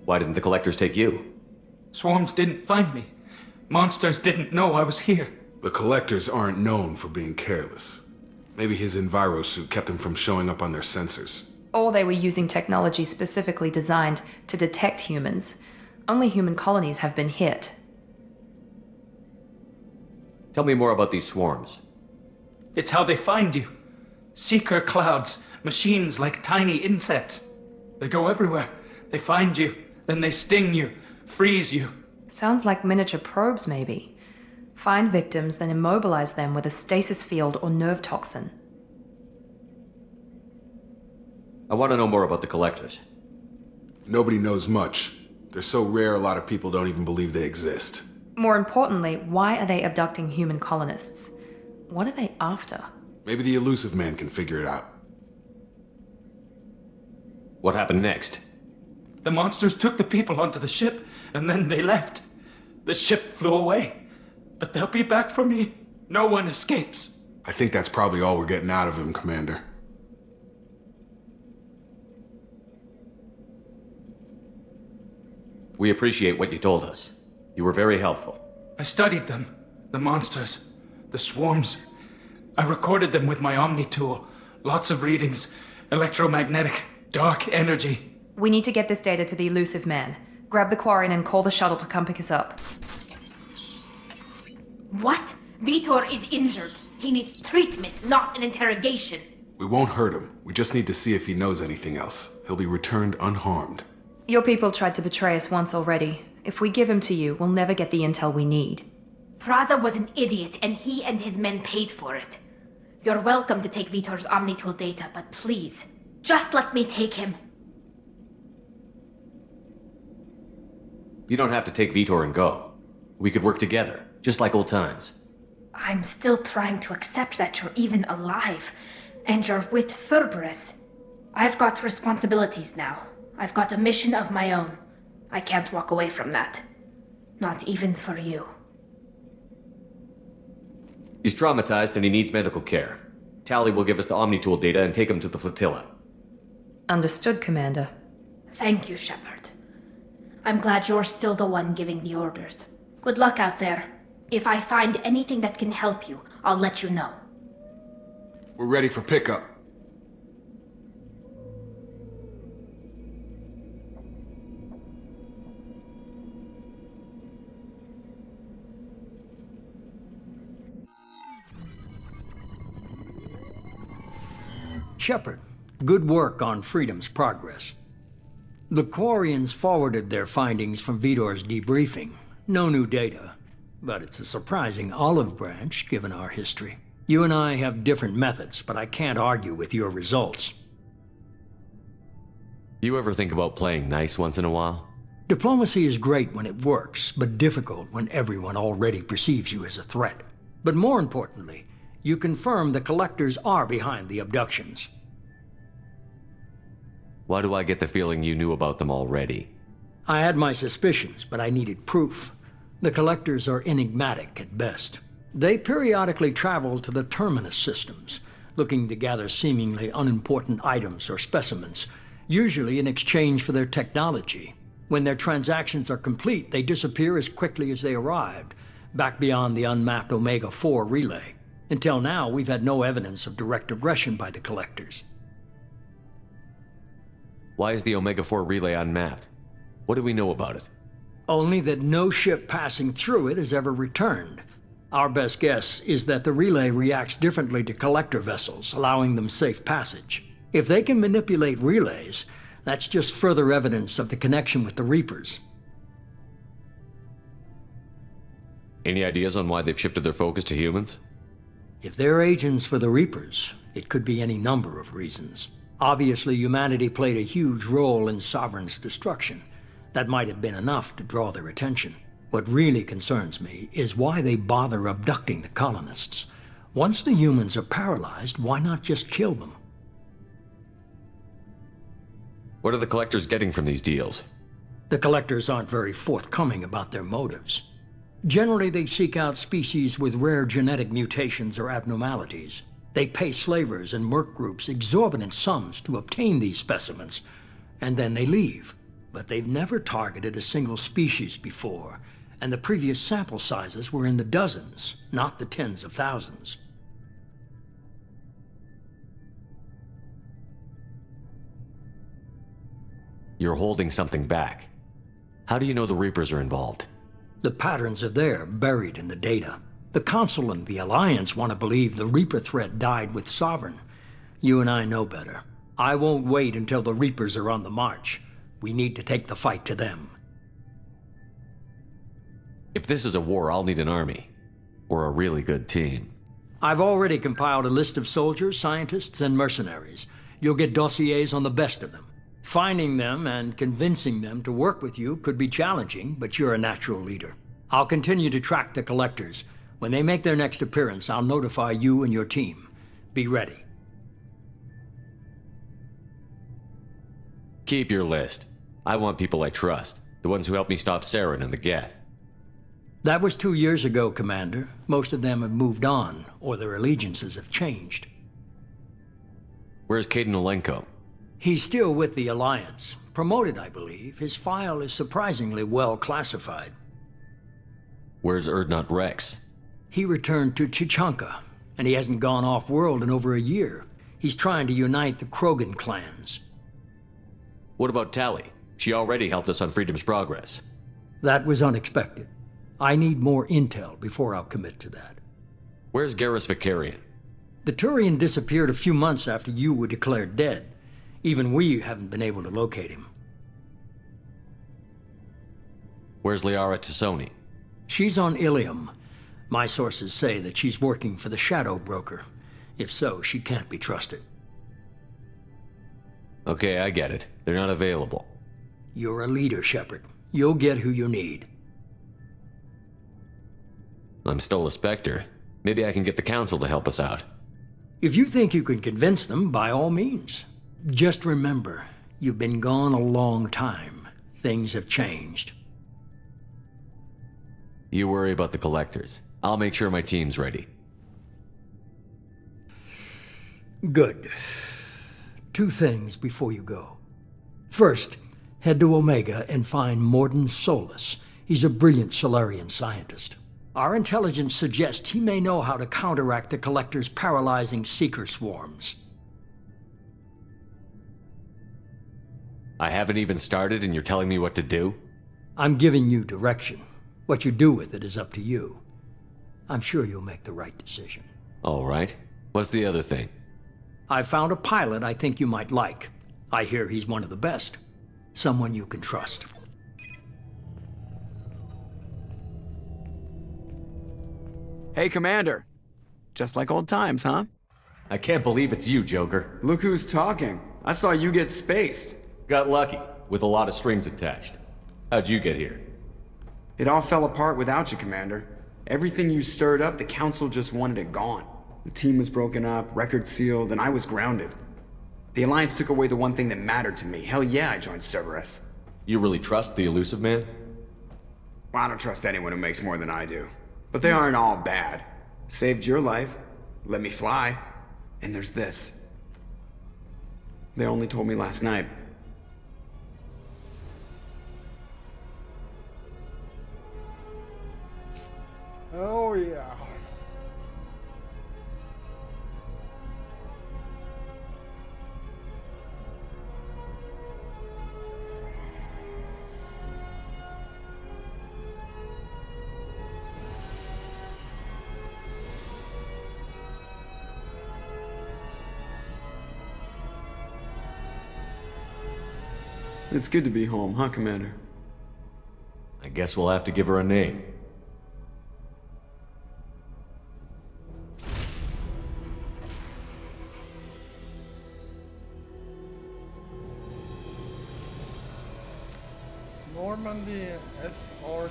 Why didn't the Collectors take you? Swarms didn't find me. Monsters didn't know I was here. The Collectors aren't known for being careless. Maybe his Enviro suit kept him from showing up on their sensors. Or they were using technology specifically designed to detect humans. Only human colonies have been hit. Tell me more about these swarms. It's how they find you. Seeker clouds, machines like tiny insects. They go everywhere. They find you, then they sting you, freeze you. Sounds like miniature probes, maybe. Find victims, then immobilize them with a stasis field or nerve toxin. I want to know more about the Collectors. Nobody knows much. They're so rare a lot of people don't even believe they exist. More importantly, why are they abducting human colonists? What are they after? Maybe the Elusive Man can figure it out. What happened next? The monsters took the people onto the ship, and then they left. The ship flew away. But they'll be back for me. No one escapes. I think that's probably all we're getting out of him, Commander. We appreciate what you told us. You were very helpful. I studied them. The monsters. The swarms. I recorded them with my Omni tool. Lots of readings. Electromagnetic. Dark energy. We need to get this data to the Elusive Man. Grab the Quarian and call the shuttle to come pick us up. What? Vitor is injured. He needs treatment, not an interrogation. We won't hurt him. We just need to see if he knows anything else. He'll be returned unharmed. Your people tried to betray us once already. If we give him to you, we'll never get the intel we need. Praza was an idiot, and he and his men paid for it. You're welcome to take Vitor's Omnitool data, but please, just let me take him. You don't have to take Vitor and go. We could work together, just like old times. I'm still trying to accept that you're even alive, and you're with Cerberus. I've got responsibilities now. I've got a mission of my own. I can't walk away from that. Not even for you. He's traumatized and he needs medical care. Tali will give us the Omnitool data and take him to the flotilla. Understood, Commander. Thank you, Shepard. I'm glad you're still the one giving the orders. Good luck out there. If I find anything that can help you, I'll let you know. We're ready for pickup. Shepard, good work on Freedom's progress. The Quarians forwarded their findings from Vidor's debriefing. No new data, but it's a surprising olive branch given our history. You and I have different methods, but I can't argue with your results. You ever think about playing nice once in a while? Diplomacy is great when it works, but difficult when everyone already perceives you as a threat. But more importantly, you confirm the Collectors are behind the abductions. Why do I get the feeling you knew about them already? I had my suspicions, but I needed proof. The Collectors are enigmatic at best. They periodically travel to the Terminus systems, looking to gather seemingly unimportant items or specimens, usually in exchange for their technology. When their transactions are complete, they disappear as quickly as they arrived, back beyond the unmapped Omega-4 relay. Until now, we've had no evidence of direct aggression by the Collectors. Why is the Omega-4 relay unmapped? What do we know about it? Only that no ship passing through it has ever returned. Our best guess is that the relay reacts differently to Collector vessels, allowing them safe passage. If they can manipulate relays, that's just further evidence of the connection with the Reapers. Any ideas on why they've shifted their focus to humans? If they're agents for the Reapers, it could be any number of reasons. Obviously, humanity played a huge role in Sovereign's destruction. That might have been enough to draw their attention. What really concerns me is why they bother abducting the colonists. Once the humans are paralyzed, why not just kill them? What are the Collectors getting from these deals? The Collectors aren't very forthcoming about their motives. Generally, they seek out species with rare genetic mutations or abnormalities. They pay slavers and merc groups exorbitant sums to obtain these specimens, and then they leave. But they've never targeted a single species before, and the previous sample sizes were in the dozens, not the tens of thousands. You're holding something back. How do you know the Reapers are involved? The patterns are there, buried in the data. The Council and the Alliance want to believe the Reaper threat died with Sovereign. You and I know better. I won't wait until the Reapers are on the march. We need to take the fight to them. If this is a war, I'll need an army. Or a really good team. I've already compiled a list of soldiers, scientists, and mercenaries. You'll get dossiers on the best of them. Finding them and convincing them to work with you could be challenging, but you're a natural leader. I'll continue to track the Collectors. When they make their next appearance, I'll notify you and your team. Be ready. Keep your list. I want people I trust. The ones who helped me stop Saren and the Geth. That was 2 years ago, Commander. Most of them have moved on, or their allegiances have changed. Where's Kaidan Alenko? He's still with the Alliance. Promoted, I believe. His file is surprisingly well classified. Where's Urdnot Rex? He returned to Tuchanka, and he hasn't gone off-world in over a year. He's trying to unite the Krogan clans. What about Tali? She already helped us on Freedom's progress. That was unexpected. I need more intel before I'll commit to that. Where's Garrus Vakarian? The Turian disappeared a few months after you were declared dead. Even we haven't been able to locate him. Where's Liara Tassoni? She's on Ilium. My sources say that she's working for the Shadow Broker. If so, she can't be trusted. Okay, I get it. They're not available. You're a leader, Shepard. You'll get who you need. I'm still a Spectre. Maybe I can get the Council to help us out. If you think you can convince them, by all means. Just remember, you've been gone a long time. Things have changed. You worry about the Collectors. I'll make sure my team's ready. Good. 2 things before you go. First, head to Omega and find Mordin Solus. He's a brilliant Solarian scientist. Our intelligence suggests he may know how to counteract the Collector's paralyzing Seeker swarms. I haven't even started and you're telling me what to do? I'm giving you direction. What you do with it is up to you. I'm sure you'll make the right decision. All right. What's the other thing? I found a pilot I think you might like. I hear he's one of the best. Someone you can trust. Hey, Commander. Just like old times, huh? I can't believe it's you, Joker. Look who's talking. I saw you get spaced. Got lucky, with a lot of strings attached. How'd you get here? It all fell apart without you, Commander. Everything you stirred up, the Council just wanted it gone. The team was broken up, records sealed, and I was grounded. The Alliance took away the one thing that mattered to me. Hell yeah, I joined Cerberus. You really trust the Illusive Man? Well, I don't trust anyone who makes more than I do. But they aren't all bad. Saved your life, let me fly, and there's this. They only told me last night. Oh yeah. It's good to be home, huh, Commander? I guess we'll have to give her a name. Normandy SR2.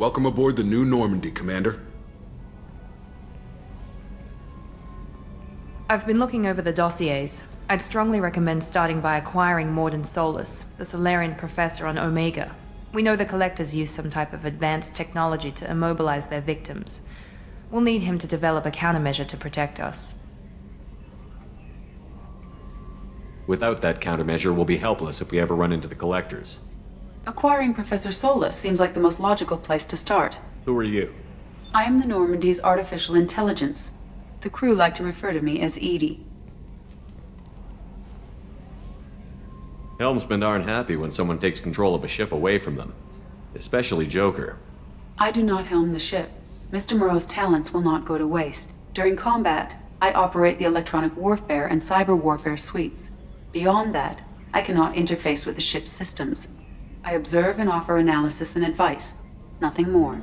Welcome aboard the new Normandy, Commander. I've been looking over the dossiers. I'd strongly recommend starting by acquiring Mordin Solus, the Solarian professor on Omega. We know the Collectors use some type of advanced technology to immobilize their victims. We'll need him to develop a countermeasure to protect us. Without that countermeasure, we'll be helpless if we ever run into the Collectors. Acquiring Professor Solus seems like the most logical place to start. Who are you? I am the Normandy's artificial intelligence. The crew like to refer to me as Edie. Helmsmen aren't happy when someone takes control of a ship away from them. Especially Joker. I do not helm the ship. Mr. Moreau's talents will not go to waste. During combat, I operate the electronic warfare and cyber warfare suites. Beyond that, I cannot interface with the ship's systems. I observe and offer analysis and advice. Nothing more.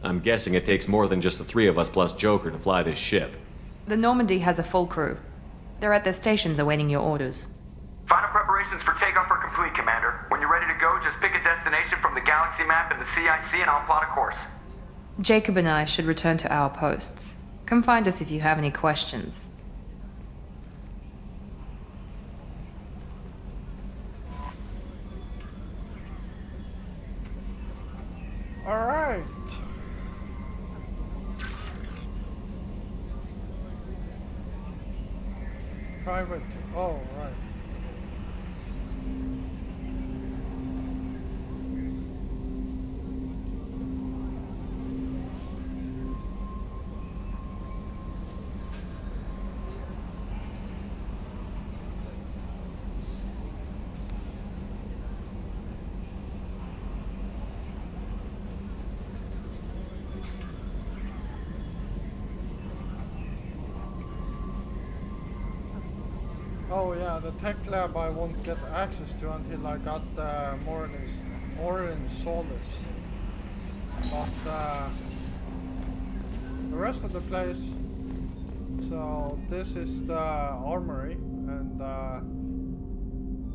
I'm guessing it takes more than just the three of us plus Joker to fly this ship. The Normandy has a full crew. They're at their stations awaiting your orders. Final preparations for takeoff are complete, Commander. When you're ready to go, just pick a destination from the galaxy map and the CIC and I'll plot a course. Jacob and I should return to our posts. Come find us if you have any questions. Alright. Private. Oh, right. Oh yeah, the tech lab I won't get access to until I got Morin Solus. But the rest of the place, so this is the armory, and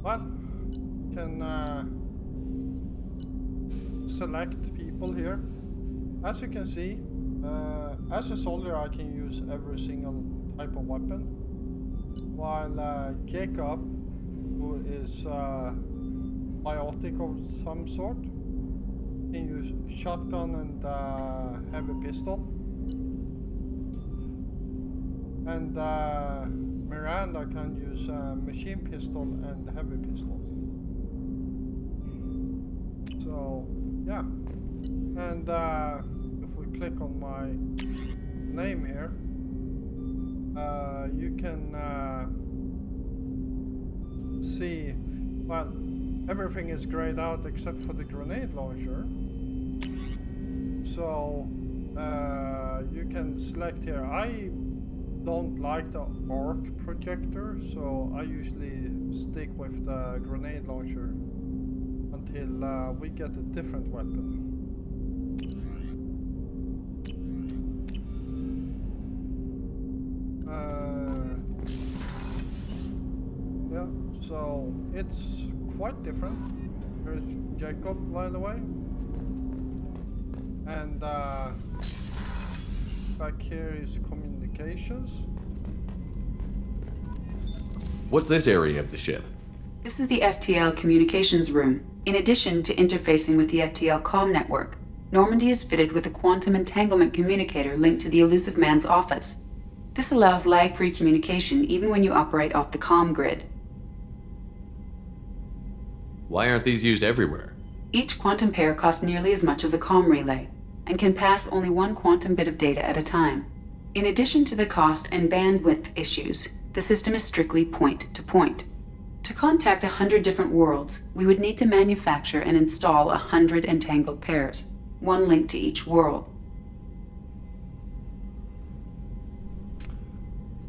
well, can select people here. As you can see, as a soldier I can use every single type of weapon, while Jacob, who is biotic of some sort, can use shotgun and heavy pistol. And Miranda can use machine pistol and heavy pistol. So yeah, and if we click on my name here, you can see, well, everything is grayed out except for the grenade launcher. So you can select here. I don't like the arc projector, so I usually stick with the grenade launcher until we get a different weapon. Yeah, so it's quite different. Here's Jacob, by the way. And back here is communications. What's this area of the ship? This is the FTL communications room. In addition to interfacing with the FTL comm network, Normandy is fitted with a quantum entanglement communicator linked to the Elusive Man's office. This allows lag-free communication even when you operate off the comm grid. Why aren't these used everywhere? Each quantum pair costs nearly as much as a comm relay, and can pass only one quantum bit of data at a time. In addition to the cost and bandwidth issues, the system is strictly point-to-point. To contact 100 different worlds, we would need to manufacture and install 100 entangled pairs, one link to each world.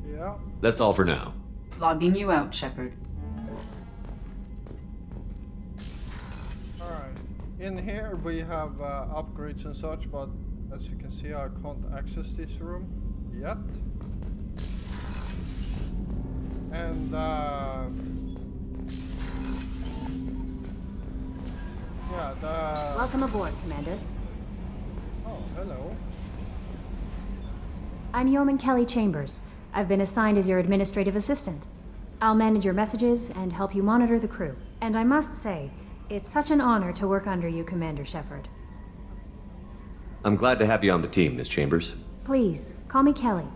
Yeah. That's all for now. Logging you out, Shepard. Alright. In here we have upgrades and such, but as you can see I can't access this room yet. And yeah, Welcome aboard, Commander. Oh, hello. I'm Yeoman Kelly Chambers. I've been assigned as your administrative assistant. I'll manage your messages and help you monitor the crew. And I must say, it's such an honor to work under you, Commander Shepard. I'm glad to have you on the team, Miss Chambers. Please, call me Kelly.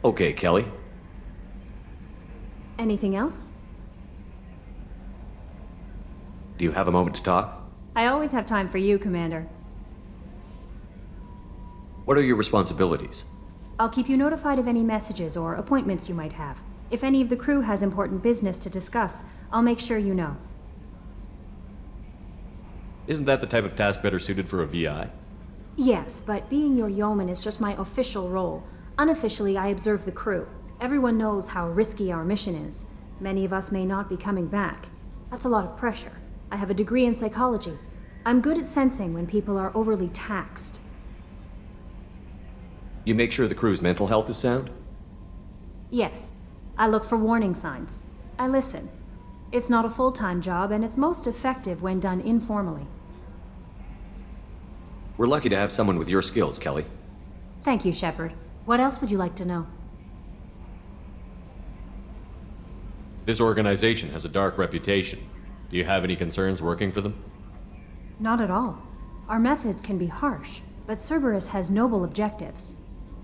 Okay, Kelly. Anything else? Do you have a moment to talk? I always have time for you, Commander. What are your responsibilities? I'll keep you notified of any messages or appointments you might have. If any of the crew has important business to discuss, I'll make sure you know. Isn't that the type of task better suited for a VI? Yes, but being your yeoman is just my official role. Unofficially, I observe the crew. Everyone knows how risky our mission is. Many of us may not be coming back. That's a lot of pressure. I have a degree in psychology. I'm good at sensing when people are overly taxed. You make sure the crew's mental health is sound? Yes. I look for warning signs. I listen. It's not a full-time job, and it's most effective when done informally. We're lucky to have someone with your skills, Kelly. Thank you, Shepard. What else would you like to know? This organization has a dark reputation. Do you have any concerns working for them? Not at all. Our methods can be harsh, but Cerberus has noble objectives.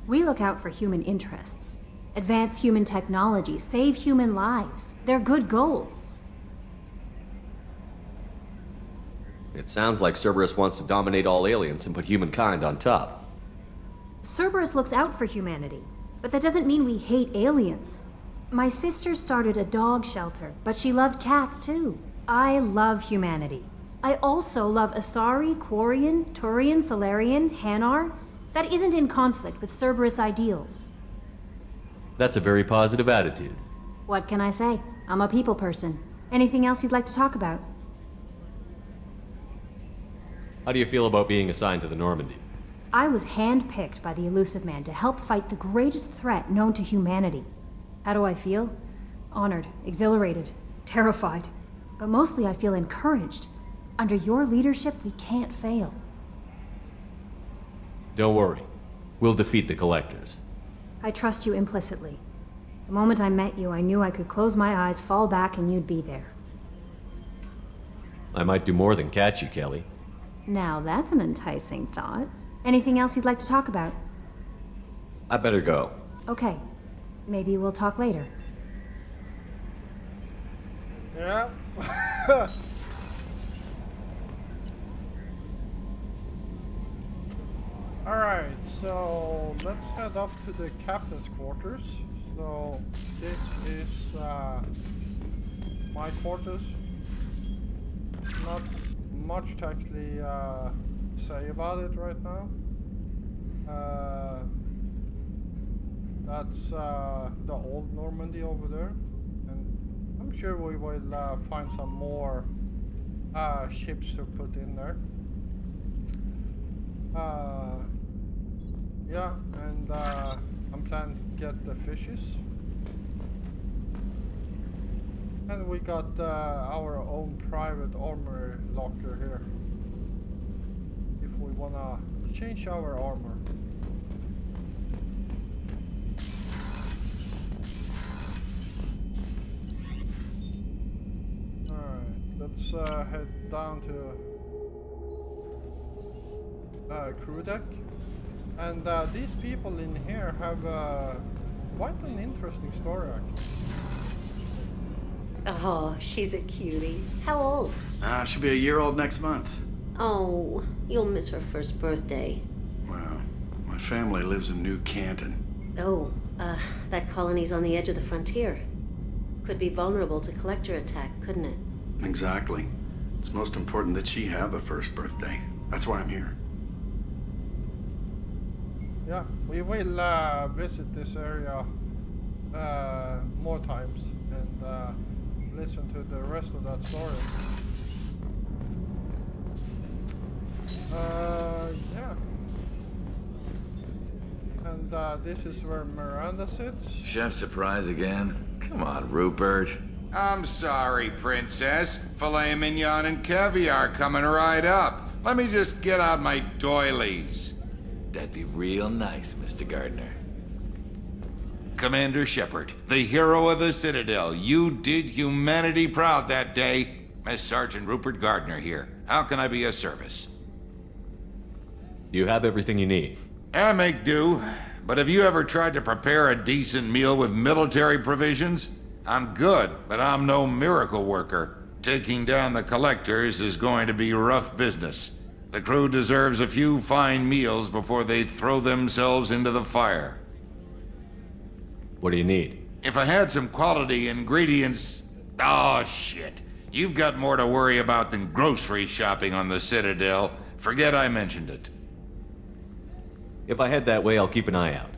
We look out for human interests. Advance human technology, save human lives. They're good goals. It sounds like Cerberus wants to dominate all aliens and put humankind on top. Cerberus looks out for humanity, but that doesn't mean we hate aliens. My sister started a dog shelter, but she loved cats too. I love humanity. I also love Asari, Quarian, Turian, Solarian, Hanar. That isn't in conflict with Cerberus ideals. That's a very positive attitude. What can I say? I'm a people person. Anything else you'd like to talk about? How do you feel about being assigned to the Normandy? I was handpicked by the Elusive Man to help fight the greatest threat known to humanity. How do I feel? Honored, exhilarated, terrified. But mostly I feel encouraged. Under your leadership, we can't fail. Don't worry. We'll defeat the Collectors. I trust you implicitly. The moment I met you, I knew I could close my eyes, fall back, and you'd be there. I might do more than catch you, Kelly. Now that's an enticing thought. Anything else you'd like to talk about? I better go. Okay. Maybe we'll talk later. Yeah. Alright, so let's head up to the captain's quarters. So this is my quarters. Not much to actually say about it right now. That's the old Normandy over there, and I'm sure we will find some more ships to put in there. Yeah, and I'm planning to get the fishes. And we got our own private armor locker here. If we wanna change our armor. Alright, let's head down to crew deck. And these people in here have quite an interesting story actually. Oh, she's a cutie. How old? She'll be a year old next month. Oh, you'll miss her first birthday. Well, my family lives in New Canton. Oh, that colony's on the edge of the frontier. Could be vulnerable to collector attack, couldn't it? Exactly. It's most important that she have a first birthday. That's why I'm here. Yeah, we will visit this area more times and listen to the rest of that story. Yeah. And this is where Miranda sits. Chef surprise again? Come on, Rupert. I'm sorry, Princess. Filet mignon and caviar coming right up. Let me just get out my doilies. That'd be real nice, Mr. Gardner. Commander Shepard, the hero of the Citadel. You did humanity proud that day. Miss Sergeant Rupert Gardner here. How can I be of service? Do you have everything you need? I make do. But have you ever tried to prepare a decent meal with military provisions? I'm good, but I'm no miracle worker. Taking down the Collectors is going to be rough business. The crew deserves a few fine meals before they throw themselves into the fire. What do you need? If I had some quality ingredients... Oh, shit. You've got more to worry about than grocery shopping on the Citadel. Forget I mentioned it. If I head that way, I'll keep an eye out.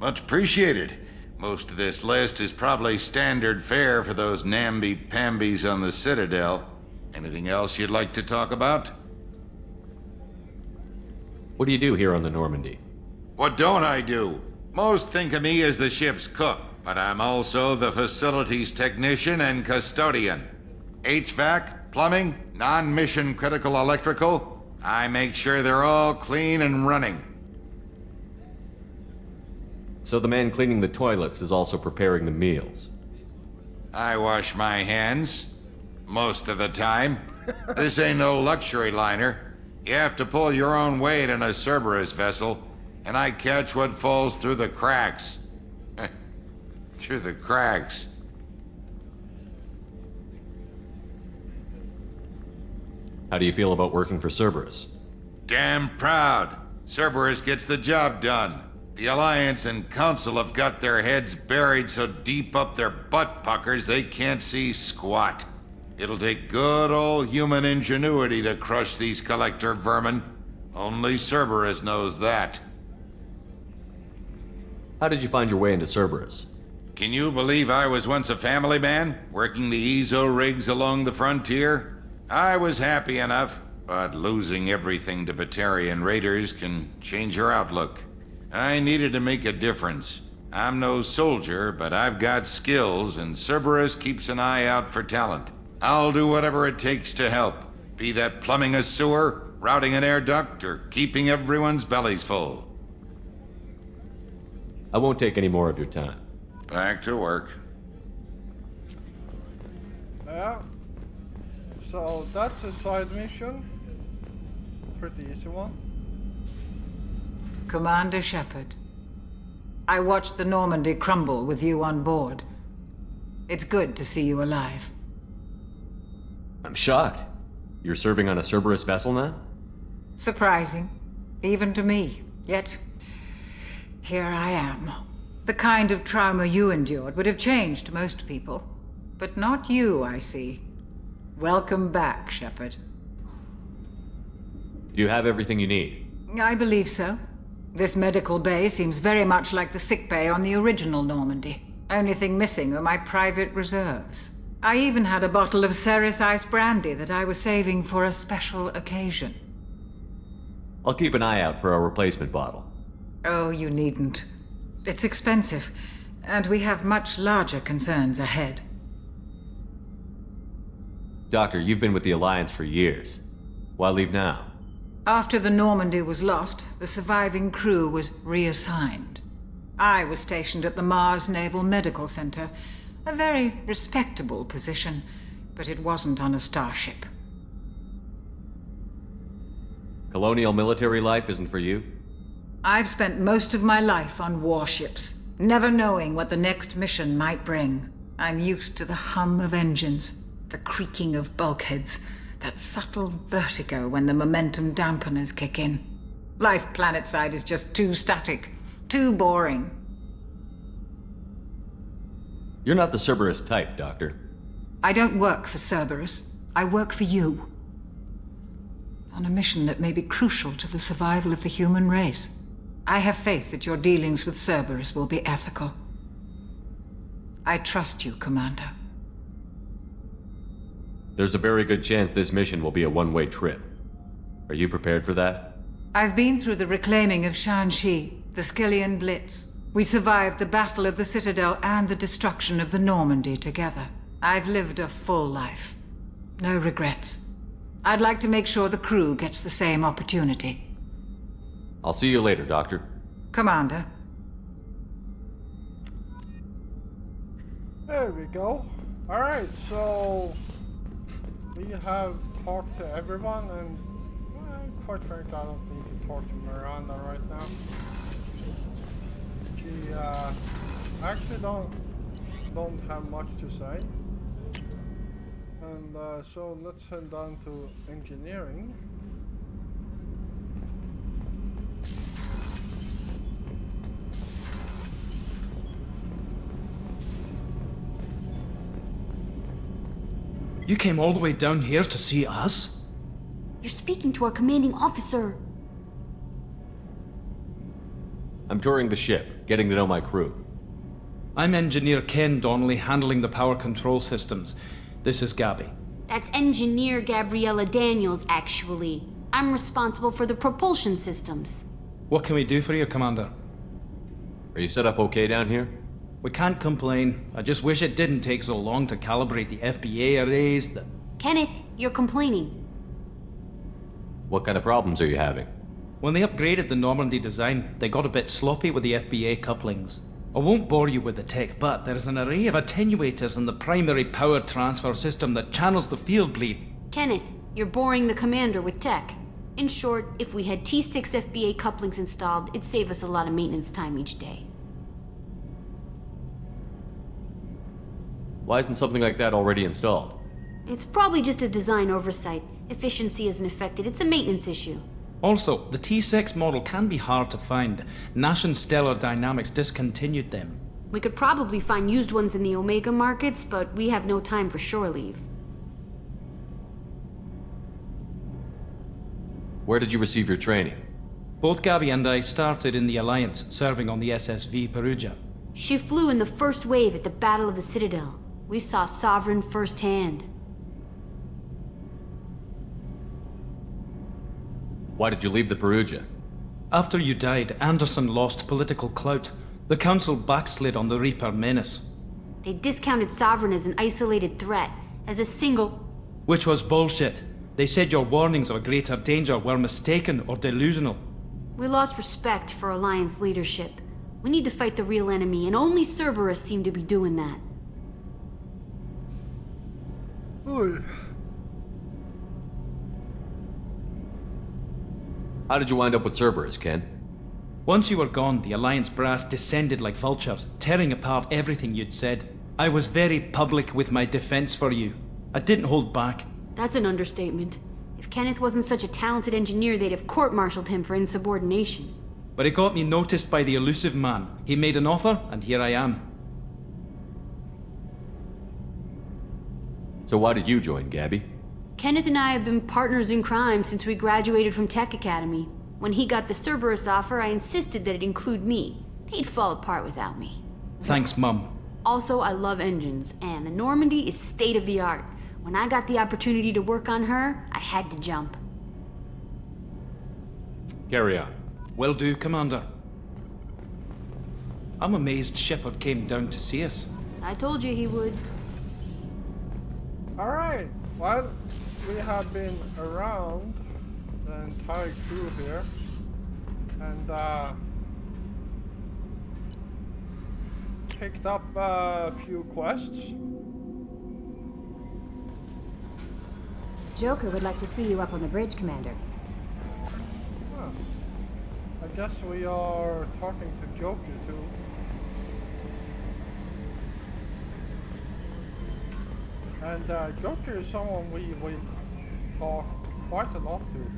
Much appreciated. Most of this list is probably standard fare for those namby-pambies on the Citadel. Anything else you'd like to talk about? What do you do here on the Normandy? What don't I do? Most think of me as the ship's cook, but I'm also the facilities technician and custodian. HVAC, plumbing, non-mission critical electrical. I make sure they're all clean and running. So the man cleaning the toilets is also preparing the meals. I wash my hands. Most of the time. This ain't no luxury liner. You have to pull your own weight in a Cerberus vessel, and I catch what falls through the cracks. Through the cracks. How do you feel about working for Cerberus? Damn proud. Cerberus gets the job done. The Alliance and Council have got their heads buried so deep up their butt puckers they can't see squat. It'll take good old human ingenuity to crush these Collector vermin. Only Cerberus knows that. How did you find your way into Cerberus? Can you believe I was once a family man, working the EZO rigs along the frontier? I was happy enough, but losing everything to Batarian raiders can change your outlook. I needed to make a difference. I'm no soldier, but I've got skills, and Cerberus keeps an eye out for talent. I'll do whatever it takes to help, be that plumbing a sewer, routing an air duct, or keeping everyone's bellies full. I won't take any more of your time. Back to work. Yeah. So that's a side mission. Pretty easy one. Commander Shepard, I watched the Normandy crumble with you on board. It's good to see you alive. I'm shocked. You're serving on a Cerberus vessel now? Surprising, even to me. Yet, here I am. The kind of trauma you endured would have changed most people. But not you, I see. Welcome back, Shepard. Do you have everything you need? I believe so. This medical bay seems very much like the sick bay on the original Normandy. Only thing missing are my private reserves. I even had a bottle of Ceres Ice brandy that I was saving for a special occasion. I'll keep an eye out for a replacement bottle. Oh, you needn't. It's expensive, and we have much larger concerns ahead. Doctor, you've been with the Alliance for years. Why leave now? After the Normandy was lost, the surviving crew was reassigned. I was stationed at the Mars Naval Medical Center, a very respectable position, but it wasn't on a starship. Colonial military life isn't for you? I've spent most of my life on warships, never knowing what the next mission might bring. I'm used to the hum of engines, the creaking of bulkheads, that subtle vertigo when the momentum dampeners kick in. Life planetside is just too static, too boring. You're not the Cerberus type, Doctor. I don't work for Cerberus. I work for you. On a mission that may be crucial to the survival of the human race. I have faith that your dealings with Cerberus will be ethical. I trust you, Commander. There's a very good chance this mission will be a one-way trip. Are you prepared for that? I've been through the reclaiming of Shanxi, the Skyllian Blitz. We survived the Battle of the Citadel and the destruction of the Normandy together. I've lived a full life. No regrets. I'd like to make sure the crew gets the same opportunity. I'll see you later, Doctor. Commander. There we go. Alright, so we have talked to everyone, and quite frankly, I don't need to talk to Miranda right now. She actually don't have much to say. And so let's head down to engineering. You came all the way down here to see us? You're speaking to our commanding officer. I'm touring the ship, getting to know my crew. I'm Engineer Ken Donnelly, handling the power control systems. This is Gabby. That's Engineer Gabriella Daniels, actually. I'm responsible for the propulsion systems. What can we do for you, Commander? Are you set up okay down here? We can't complain. I just wish it didn't take so long to calibrate the FBA arrays. Kenneth, you're complaining. What kind of problems are you having? When they upgraded the Normandy design, they got a bit sloppy with the FBA couplings. I won't bore you with the tech, but there's an array of attenuators in the primary power transfer system that channels the field bleed. Kenneth, you're boring the commander with tech. In short, if we had T6 FBA couplings installed, it'd save us a lot of maintenance time each day. Why isn't something like that already installed? It's probably just a design oversight. Efficiency isn't affected. It's a maintenance issue. Also, the T6 model can be hard to find. Nash and Stellar Dynamics discontinued them. We could probably find used ones in the Omega markets, but we have no time for shore leave. Where did you receive your training? Both Gabby and I started in the Alliance, serving on the SSV Perugia. She flew in the first wave at the Battle of the Citadel. We saw Sovereign firsthand. Why did you leave the Perugia? After you died, Anderson lost political clout. The Council backslid on the Reaper menace. They discounted Sovereign as an isolated threat, as a single... Which was bullshit. They said your warnings of a greater danger were mistaken or delusional. We lost respect for Alliance leadership. We need to fight the real enemy, and only Cerberus seemed to be doing that. Oy. How did you wind up with Cerberus, Ken? Once you were gone, the Alliance brass descended like vultures, tearing apart everything you'd said. I was very public with my defense for you. I didn't hold back. That's an understatement. If Kenneth wasn't such a talented engineer, they'd have court-martialed him for insubordination. But it got me noticed by the elusive man. He made an offer, and here I am. So why did you join, Gabby? Kenneth and I have been partners in crime since we graduated from Tech Academy. When he got the Cerberus offer, I insisted that it include me. They'd fall apart without me. Thanks, Mum. Also, I love engines, and the Normandy is state-of-the-art. When I got the opportunity to work on her, I had to jump. Carry on. Will do, Commander. I'm amazed Shepard came down to see us. I told you he would. Alright, well, we have been around the entire crew here, and picked up a few quests. Joker would like to see you up on the bridge, Commander. Huh. I guess we are talking to Joker too. And Joker is someone we talk quite a lot to.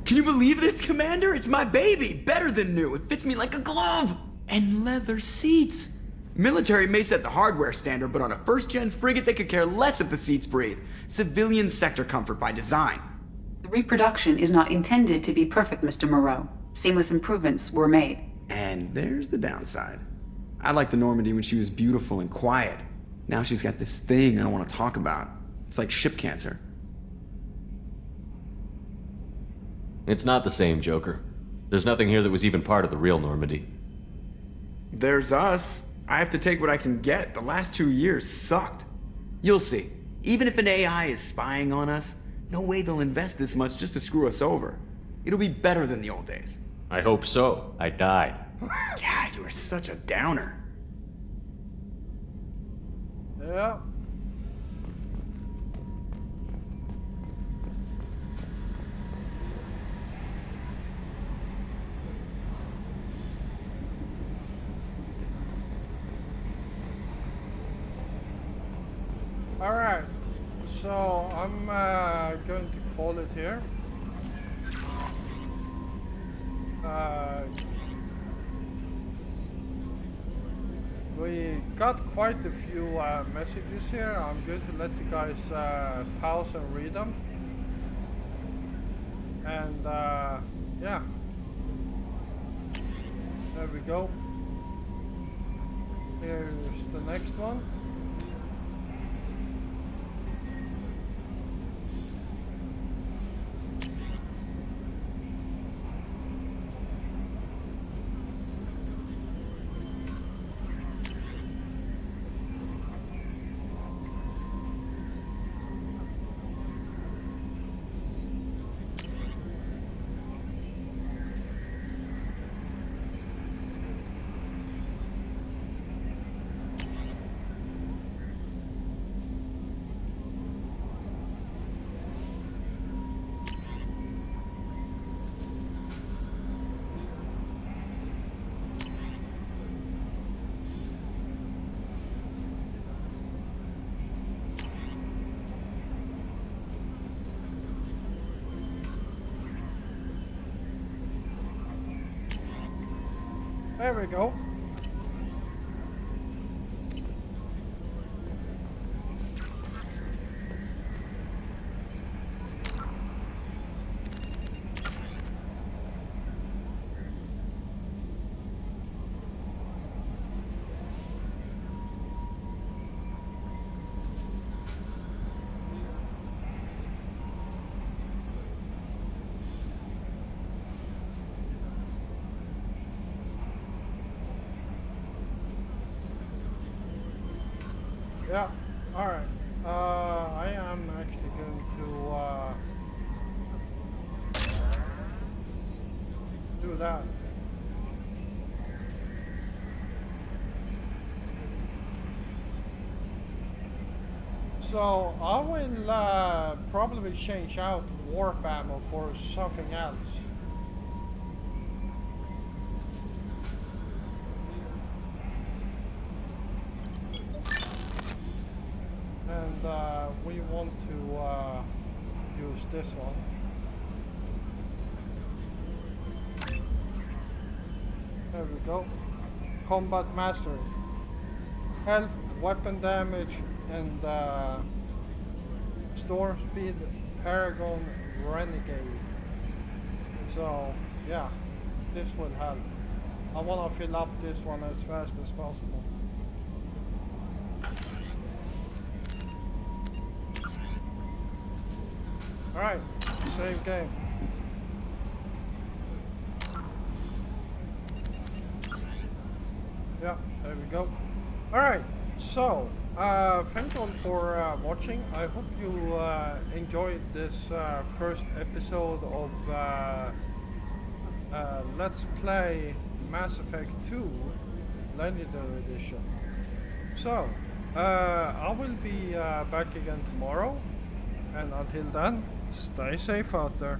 Can you believe this, Commander? It's my baby! Better than new. It fits me like a glove! And leather seats! Military may set the hardware standard, but on a first-gen frigate they could care less if the seats breathe. Civilian sector comfort by design. The reproduction is not intended to be perfect, Mr. Moreau. Seamless improvements were made. And there's the downside. I liked the Normandy when she was beautiful and quiet. Now she's got this thing I don't want to talk about. It's like ship cancer. It's not the same, Joker. There's nothing here that was even part of the real Normandy. There's us. I have to take what I can get. The last 2 years sucked. You'll see. Even if an AI is spying on us, no way they'll invest this much just to screw us over. It'll be better than the old days. I hope so. I died. Yeah, you are such a downer. Yeah. Alright, so I'm going to call it here. We got quite a few messages here. I'm going to let you guys pause and read them. And yeah, there we go. Here's the next one. There we go. Yeah, alright. I am actually going to do that. So I will probably change out warp ammo for something else. And we want to use this one. There we go. Combat Mastery. Health, weapon damage, and storm speed, Paragon, Renegade. So yeah, this will help. I want to fill up this one as fast as possible. Alright, save game. Yeah, there we go. Alright, so thank you all for watching. I hope you enjoyed this first episode of Let's Play Mass Effect 2 Legendary Edition. So, I will be back again tomorrow, and until then, stay safe out there.